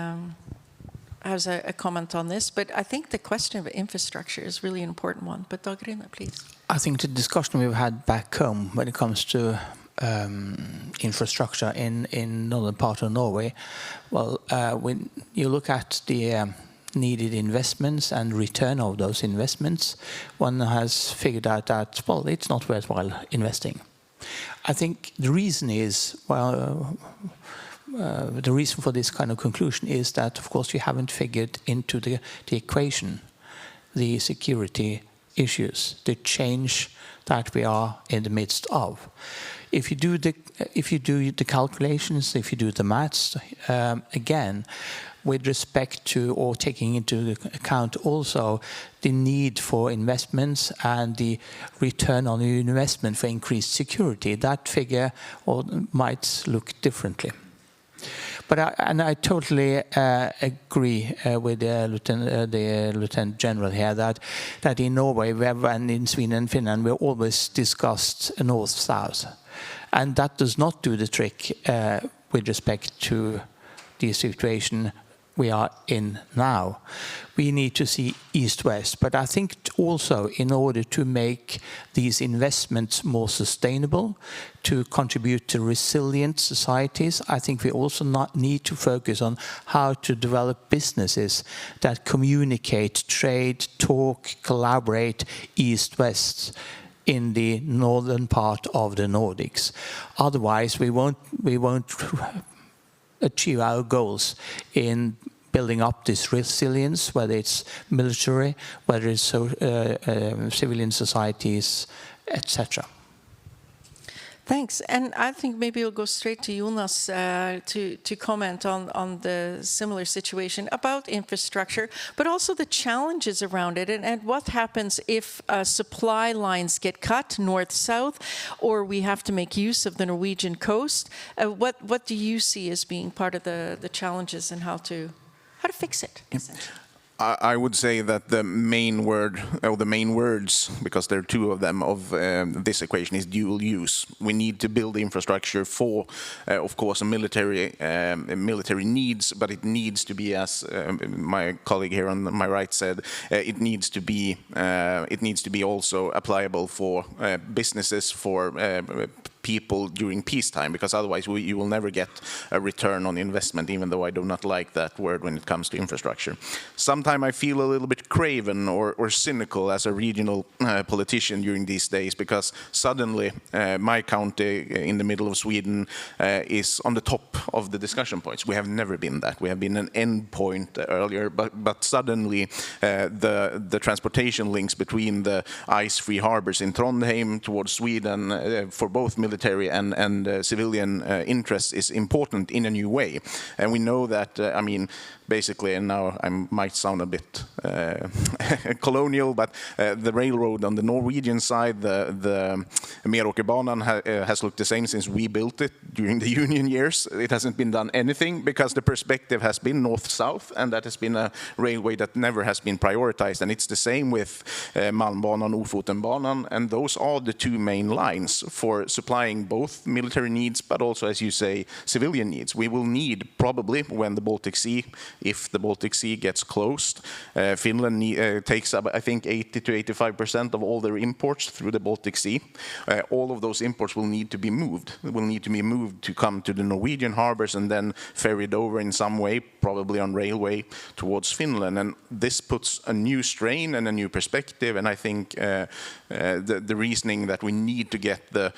has a comment on this. But I think the question of infrastructure is really an important one. But Dag Rune, please. I think the discussion we've had back home when it comes to infrastructure in northern part of Norway, well, when you look at the needed investments and return of those investments, one has figured out that, well, it's not worthwhile investing. I think the reason is, well, the reason for this kind of conclusion is that, of course, you haven't figured into the equation the security issues, the change that we are in the midst of. If you do the calculations, if you do the maths, again, with respect to, or taking into account also the need for investments and the return on the investment for increased security, that figure might look differently. But I totally agree with the Lieutenant General here that in Norway and in Sweden and Finland we always discussed north-south, and that does not do the trick with respect to the situation we are in now. We need to see east-west, but I think also in order to make these investments more sustainable, to contribute to resilient societies, I think we also need to focus on how to develop businesses that communicate, trade, talk, collaborate east-west in the northern part of the Nordics. Otherwise, we won't achieve our goals in building up this resilience, whether it's military, whether it's civilian societies, etc. Thanks. And I think maybe we'll go straight to Jonas to comment on the similar situation about infrastructure, but also the challenges around it and what happens if supply lines get cut north-south, or we have to make use of the Norwegian coast. What do you see as being part of the challenges and how to fix it? I would say that the main word, or the main words, because there are two of them, of this equation is dual use. We need to build the infrastructure for, of course, a military needs, but it needs to be, as my colleague here on my right said, it needs to be also applicable for businesses, for people during peacetime, because otherwise you will never get a return on investment, even though I do not like that word when it comes to infrastructure. Sometimes I feel a little bit craven or cynical as a regional politician during these days, because suddenly my county in the middle of Sweden is on the top of the discussion points. We have never been that. We have been an end point earlier, but suddenly the transportation links between the ice-free harbors in Trondheim towards Sweden for both military and civilian interests is important in a new way. And we know that, I mean, basically, and now I might sound a bit colonial, but the railroad on the Norwegian side, the Meråkerbanan has looked the same since we built it during the Union years. It hasn't been done anything because the perspective has been north-south, and that has been a railway that never has been prioritized. And it's the same with Malmbanan, Ofotenbanan, and those are the two main lines for supplying both military needs, but also, as you say, civilian needs. We will need, probably, when the Baltic Sea, if the Baltic Sea gets closed, Finland takes up, I think, 80 to 85% of all their imports through the Baltic Sea. All of those imports will need to be moved. Will need to be moved to come to the Norwegian harbors and then ferried over in some way, probably on railway, towards Finland. And this puts a new strain and a new perspective. And I think the reasoning that we need to get the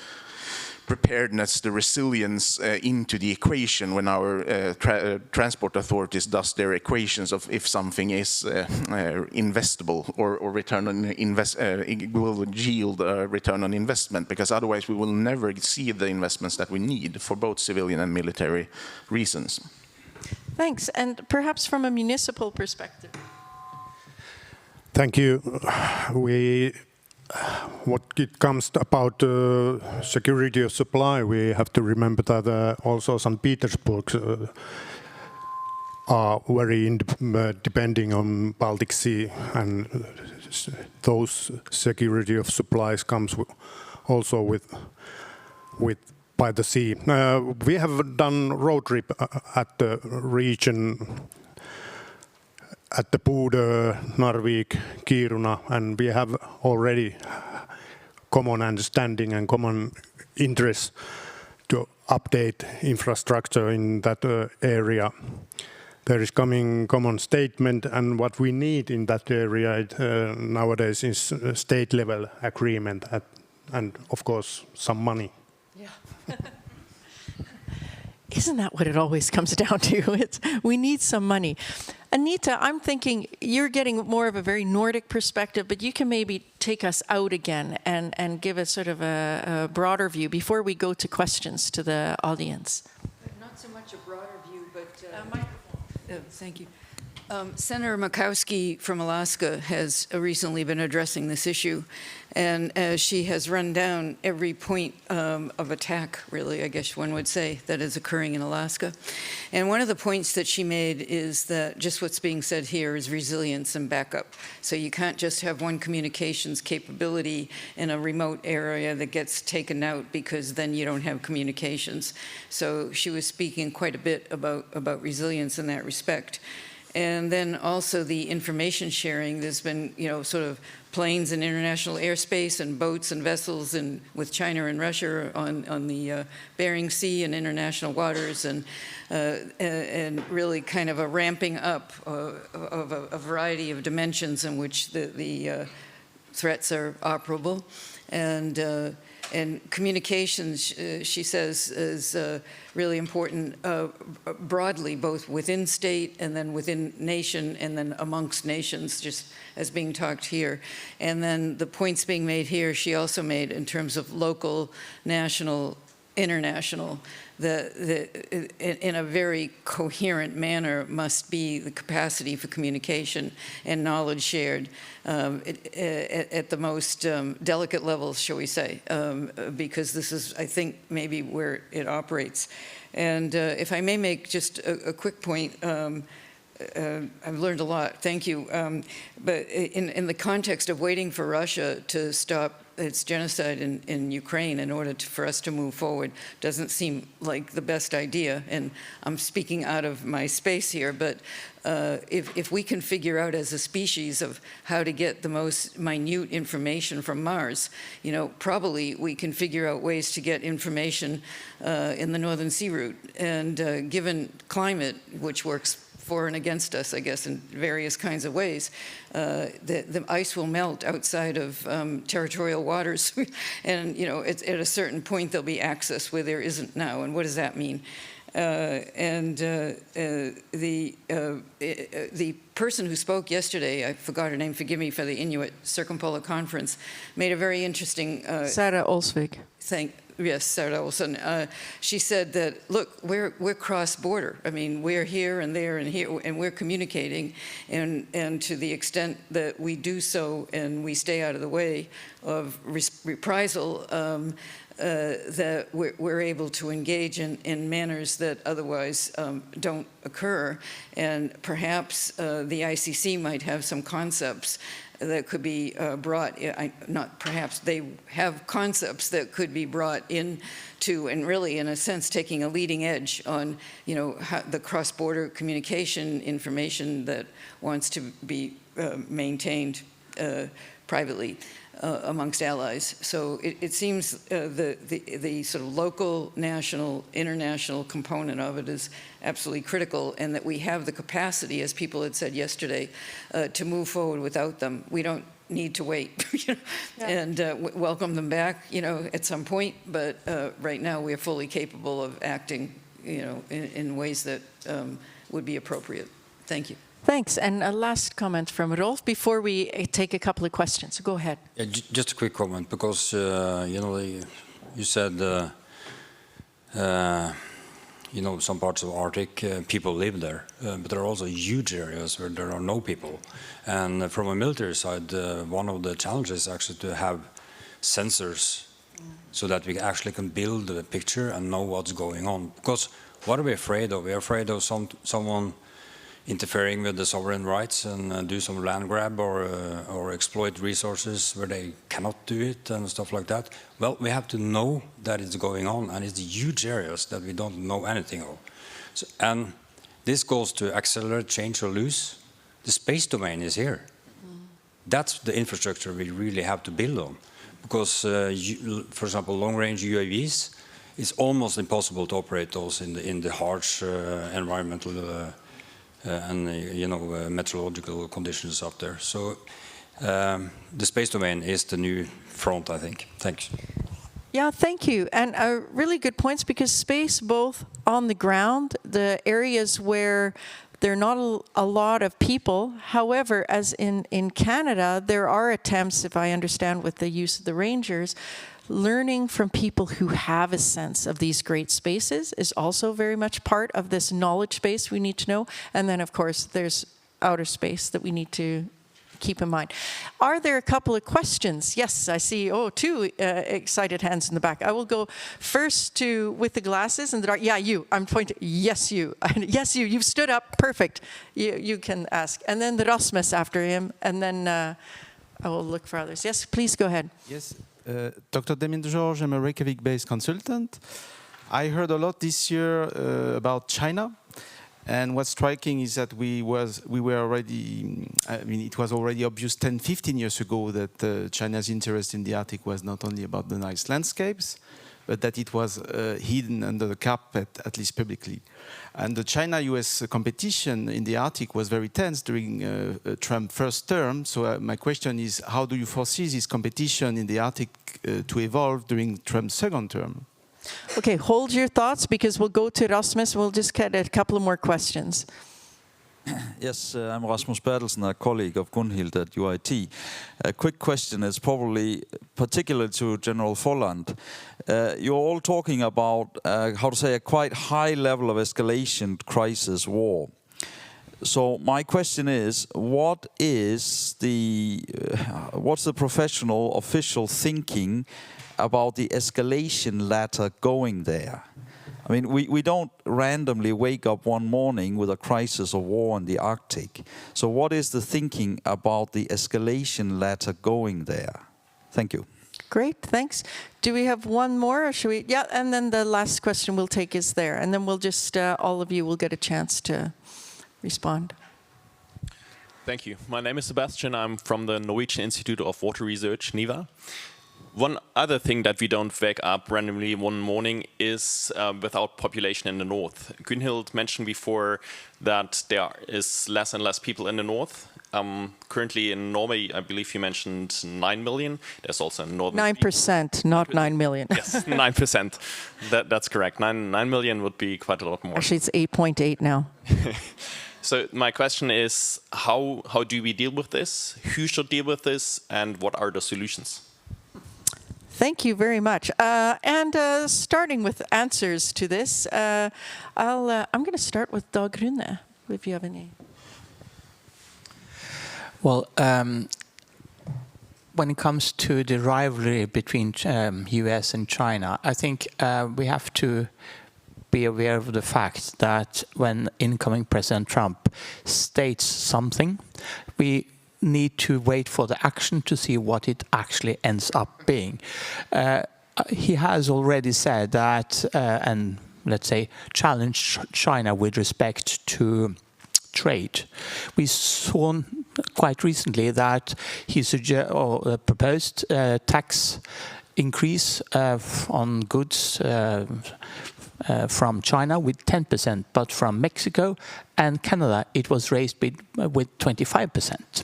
preparedness, the resilience into the equation when our transport authorities does their equations of if something is investable or return on will yield a return on investment, because otherwise we will never see the investments that we need for both civilian and military reasons. Thanks. And perhaps from a municipal perspective. Thank you. What it comes about security of supply, we have to remember that also St. Petersburg are very depending on Baltic Sea, and those security of supplies comes also with by the sea. We have done road trip at the region, at the border, Narvik, Kiruna, and we have already common understanding and common interest to update infrastructure in that area. There is coming common statement, and what we need in that area nowadays is a state-level agreement and, of course, some money. Yeah. Isn't that what it always comes down to? We need some money. Anita, I'm thinking you're getting more of a very Nordic perspective, but you can maybe take us out again and give us sort of a broader view before we go to questions to the audience. Not so much a broader view, but... thank you. Senator Murkowski from Alaska has recently been addressing this issue, and she has run down every point of attack, really, I guess one would say, that is occurring in Alaska. And one of the points that she made is that just what's being said here is resilience and backup. So you can't just have one communications capability in a remote area that gets taken out because then you don't have communications. So she was speaking quite a bit about resilience in that respect. And then also the information sharing. There's been, sort of planes in international airspace and boats and vessels and with China and Russia on the Bering Sea and international waters, and really kind of a ramping up of a variety of dimensions in which the threats are operable. And communications, she says, is really important broadly, both within state and then within nation and then amongst nations, just as being talked here. And then the points being made here, she also made in terms of local, national, international, in a very coherent manner must be the capacity for communication and knowledge shared at the most delicate levels, shall we say, because this is, I think, maybe where it operates. And if I may make just a quick point, I've learned a lot, thank you. But in the context of waiting for Russia to stop its genocide in Ukraine in order for us to move forward doesn't seem like the best idea. And I'm speaking out of my space here, but if we can figure out as a species of how to get the most minute information from Mars, probably we can figure out ways to get information in the Northern Sea route. And given climate, which works for and against us, I guess, in various kinds of ways. The ice will melt outside of territorial waters, and at a certain point there'll be access where there isn't now. And what does that mean? The person who spoke yesterday, I forgot her name, forgive me, for the Inuit Circumpolar Conference, made a very interesting. Sarah Olsvik. Yes, Sarah Olsen. She said that, look, we're cross-border. I mean, we're here and there and here, and we're communicating. And to the extent that we do so and we stay out of the way of reprisal, that we're able to engage in manners that otherwise don't occur. And perhaps the ICC might have some concepts that could be brought, not perhaps, they have concepts that could be brought into, and really in a sense taking a leading edge on how the cross-border communication information that wants to be maintained privately amongst allies. So it seems the sort of local, national, international component of it is absolutely critical, and that we have the capacity, as people had said yesterday, to move forward without them. We don't need to wait and welcome them back, at some point. But right now, we are fully capable of acting, in ways that would be appropriate. Thank you. Thanks. And a last comment from Rolf before we take a couple of questions. Go ahead. Yeah, just a quick comment, because you said some parts of Arctic people live there, but there are also huge areas where there are no people. And from a military side, one of the challenges is actually to have sensors so that we actually can build a picture and know what's going on. Because what are we afraid of? We're afraid of someone interfering with the sovereign rights and do some land grab or exploit resources where they cannot do it and stuff like that. Well, we have to know that it's going on, and it's huge areas that we don't know anything of. So, and this goes to accelerate, change or lose. The space domain is here. That's the infrastructure we really have to build on. Because, for example, long-range UAVs, it's almost impossible to operate those in the harsh environmental and meteorological conditions up there. So the space domain is the new front, I think. Thanks. Yeah, thank you. And really good points, because space, both on the ground, the areas where there are not a lot of people. However, as in Canada, there are attempts, if I understand, with the use of the Rangers, learning from people who have a sense of these great spaces is also very much part of this knowledge base we need to know. And then, of course, there's outer space that we need to keep in mind. Are there a couple of questions? Yes, I see, two excited hands in the back. I will go first with the glasses in the dark. Yeah, you, I'm pointing, yes, you. Yes, you've stood up, perfect. You can ask. And then the Rasmus after him, and then I will look for others. Yes, please go ahead. Yes, Dr. Demin-George, I'm a Reykjavik-based consultant. I heard a lot this year about China. And what's striking is that we were already, it was already obvious 10, 15 years ago that China's interest in the Arctic was not only about the nice landscapes, but that it was hidden under the carpet, at least publicly. And the China-US competition in the Arctic was very tense during Trump's first term. So my question is, how do you foresee this competition in the Arctic to evolve during Trump's second term? Okay, hold your thoughts because we'll go to Rasmus. We'll just get a couple of more questions. Yes, I'm Rasmus Bertelsen, a colleague of Gunhild at UIT. A quick question is probably particular to General Folland. You're all talking about, a quite high level of escalation, crisis, war. So my question is, what's the professional official thinking about the escalation ladder going there? I mean, we don't randomly wake up one morning with a crisis or war in the Arctic. So what is the thinking about the escalation ladder going there? Thank you. Great, thanks. Do we have one more or should we? Yeah, and then the last question we'll take is there. And then we'll just, all of you will get a chance to respond. Thank you. My name is Sebastian. I'm from the Norwegian Institute of Water Research, NIVA. One other thing that we don't wake up randomly one morning is without population in the north. Gunhild mentioned before that there is less and less people in the north. Currently in Norway, I believe you mentioned 9 million. There's also a northern 9%, not 9 million. Yes, 9%. That's correct. 9 million would be quite a lot more. Actually, it's 8.8 now. So my question is, how do we deal with this? Who should deal with this? And what are the solutions? Thank you very much. And starting with answers to this, I'm going to start with Dag Rune, if you have any. Well, when it comes to the rivalry between US and China, I think we have to be aware of the fact that when incoming President Trump states something, we need to wait for the action to see what it actually ends up being. He has already said that, and let's say, challenged China with respect to trade. We saw quite recently that he proposed tax increase on goods from China with 10%, but from Mexico and Canada it was raised with 25%.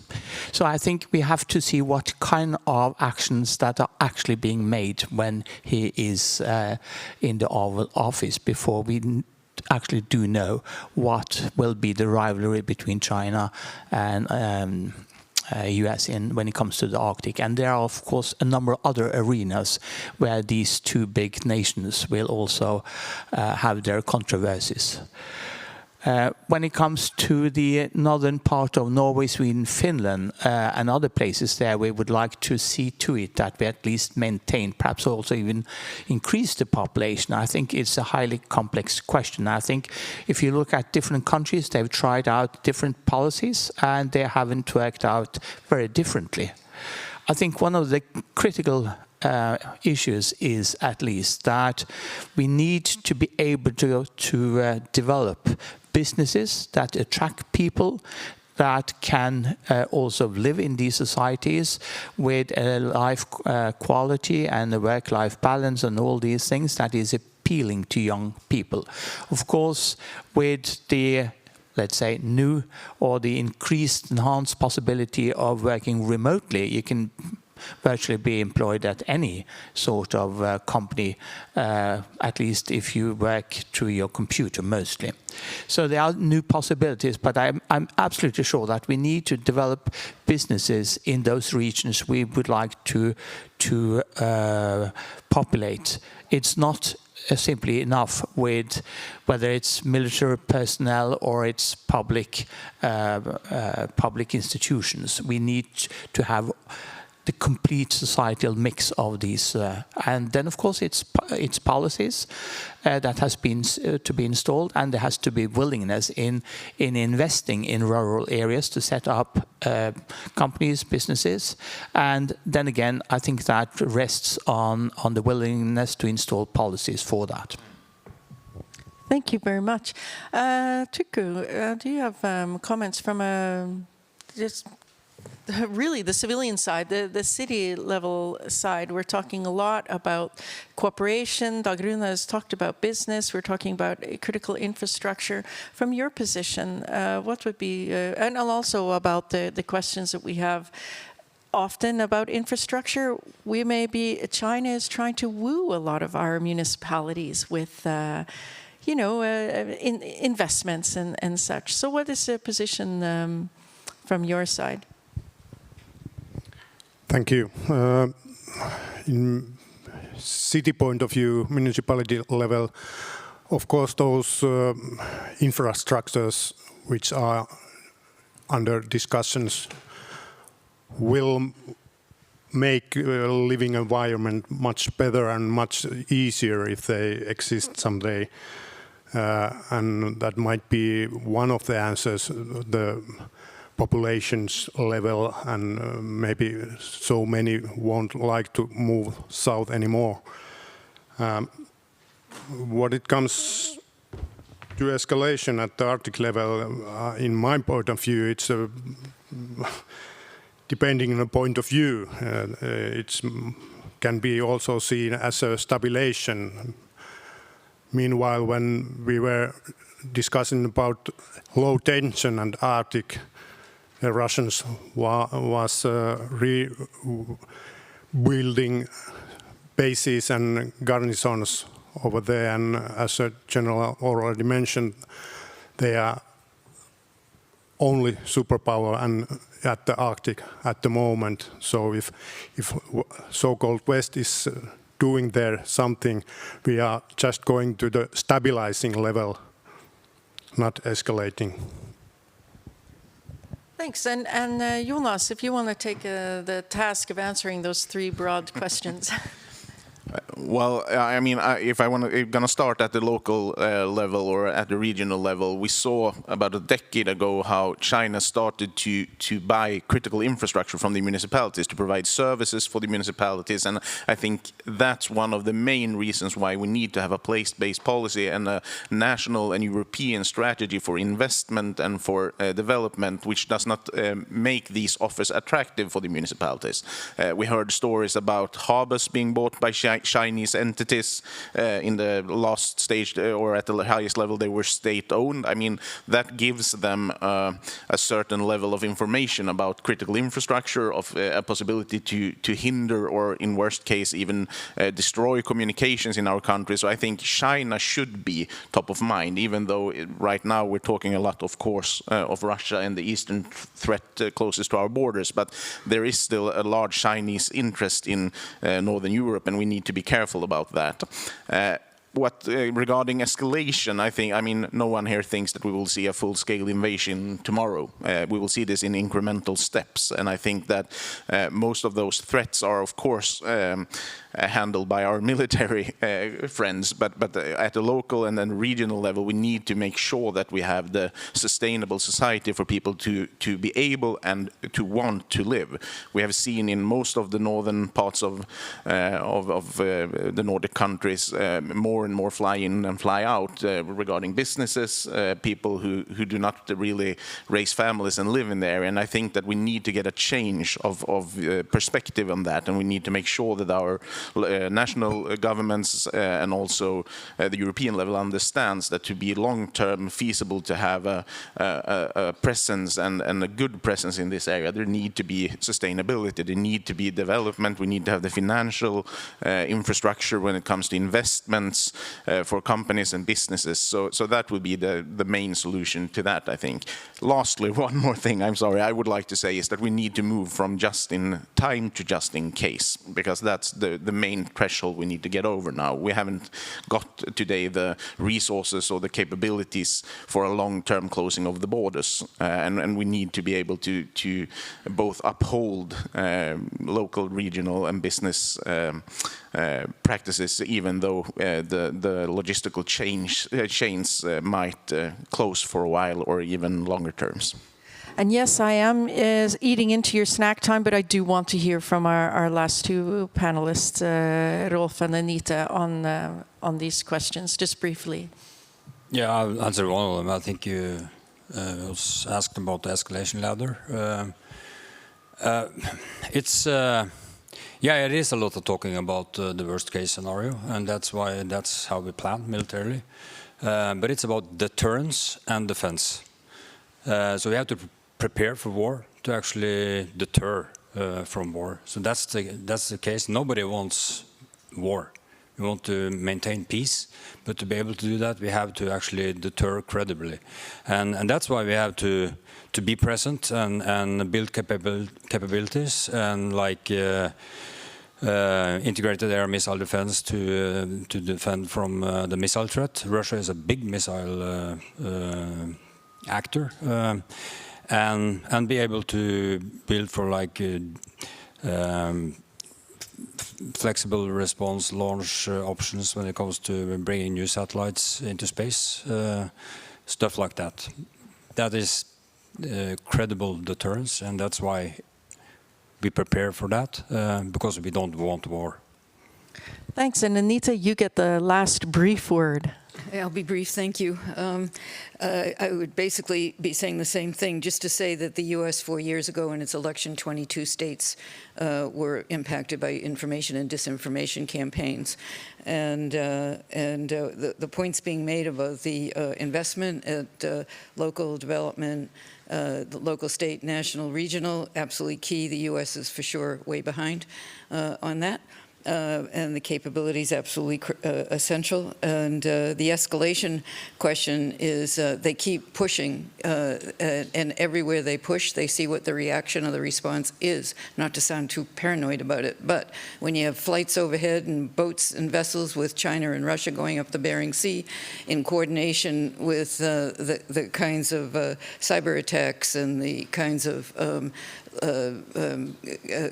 So I think we have to see what kind of actions that are actually being made when he is in the Oval Office before we actually do know what will be the rivalry between China and US when it comes to the Arctic. And there are, of course, a number of other arenas where these two big nations will also have their controversies. When it comes to the northern part of Norway, Sweden, Finland, and other places there, we would like to see to it that we at least maintain, perhaps also even increase the population. I think it's a highly complex question. I think if you look at different countries, they've tried out different policies and they haven't worked out very differently. I think one of the critical issues is at least that we need to be able to develop businesses that attract people that can also live in these societies with a life quality and a work-life balance and all these things that is appealing to young people. Of course, with the let's say new or the increased enhanced possibility of working remotely, you can virtually be employed at any sort of company, at least if you work through your computer mostly. So there are new possibilities, but I'm absolutely sure that we need to develop businesses in those regions we would like to populate. It's not simply enough with whether it's military personnel or it's public institutions. We need to have the complete societal mix of these, and then of course it's policies that has been to be installed, and there has to be willingness in investing in rural areas to set up companies, businesses, and then again I think that rests on the willingness to install policies for that. Thank you very much. Tukku, do you have comments from just really the civilian side, the city level side? We're talking a lot about cooperation. Dag Rune has talked about business. We're talking about critical infrastructure. From your position, what would be, and also about the questions that we have often about infrastructure, China is trying to woo a lot of our municipalities with investments and such. So what is the position from your side? Thank you. In city point of view, municipality level, of course those infrastructures which are under discussions will make a living environment much better and much easier if they exist someday. And that might be one of the answers, the population's level, and maybe so many won't like to move south anymore. What it comes to escalation at the Arctic level, in my point of view, it's depending on the point of view. It can be also seen as a stabilization. Meanwhile, when we were discussing about low tension and Arctic, the Russians was rebuilding bases and garrisons over there, and as a general already mentioned, they are only superpower and at the Arctic at the moment. So if so-called West is doing there something, we are just going to the stabilizing level, not escalating. Thanks. And Jonas, if you want to take the task of answering those three broad questions. Well, I mean, if I'm going to start at the local level or at the regional level, we saw about a decade ago how China started to buy critical infrastructure from the municipalities to provide services for the municipalities. And I think that's one of the main reasons why we need to have a place-based policy and a national and European strategy for investment and for development, which does not make these offers attractive for the municipalities. We heard stories about harbors being bought by Chinese entities in the last stage, or at the highest level they were state-owned. I mean, that gives them a certain level of information about critical infrastructure, of a possibility to hinder or, in worst case, even destroy communications in our country. So I think China should be top of mind, even though right now we're talking a lot, of course, of Russia and the eastern threat closest to our borders. But there is still a large Chinese interest in Northern Europe, and we need to be careful about that. Regarding escalation, I mean, no one here thinks that we will see a full-scale invasion tomorrow. We will see this in incremental steps, and I think that most of those threats are, of course, handled by our military friends, but at the local and then regional level, we need to make sure that we have the sustainable society for people to be able and to want to live. We have seen in most of the northern parts of the Nordic countries more and more fly in and fly out regarding businesses, people who do not really raise families and live in there. And I think that we need to get a change of perspective on that, and we need to make sure that our national governments and also the European level understands that to be long-term feasible to have a presence and a good presence in this area, there need to be sustainability, there need to be development, we need to have the financial infrastructure when it comes to investments for companies and businesses. So that would be the main solution to that, I think. Lastly, one more thing, I'm sorry, I would like to say is that we need to move from just in time to just in case, because that's the the main threshold we need to get over now. We haven't got today the resources or the capabilities for a long-term closing of the borders, and we need to be able to both uphold local, regional and business practices, even though the logistical chains might close for a while or even longer terms. And yes, I am eating into your snack time, but I do want to hear from our last two panelists, Rolf and Anita, on these questions, just briefly. Yeah, I'll answer one of them. I think you was asked about the escalation ladder. Yeah, it is a lot of talking about the worst case scenario, and that's how we plan militarily. But it's about deterrence and defense. So we have to prepare for war to actually deter from war. So that's the case. Nobody wants war. We want to maintain peace, but to be able to do that, we have to actually deter credibly, and that's why we have to be present and build capabilities, and like integrated air missile defense to defend from the missile threat. Russia is a big missile actor, and be able to build for like flexible response launch options when it comes to bringing new satellites into space, stuff like that. That is credible deterrence, and that's why we prepare for that, because we don't want war. Thanks, and Anita, you get the last brief word. I'll be brief, thank you. I would basically be saying the same thing, just to say that the U.S. 4 years ago in its election, 22 states were impacted by information and disinformation campaigns. And the points being made about the investment at local development, the local, state, national, regional, absolutely key. The U.S. is for sure way behind on that. And the capabilities absolutely essential. And the escalation question is they keep pushing, and everywhere they push, they see what the reaction or the response is. Not to sound too paranoid about it, but when you have flights overhead and boats and vessels with China and Russia going up the Bering Sea in coordination with the kinds of cyber attacks and the kinds of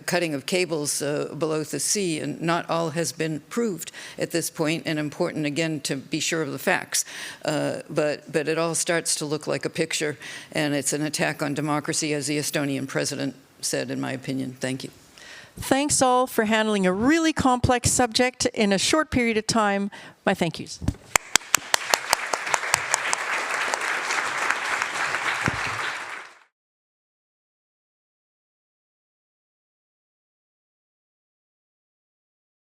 cutting of cables below the sea, and not all has been proved at this point, and important again to be sure of the facts. But it all starts to look like a picture, and it's an attack on democracy, as the Estonian president said, in my opinion. Thank you. Thanks all for handling a really complex subject in a short period of time. My thank yous.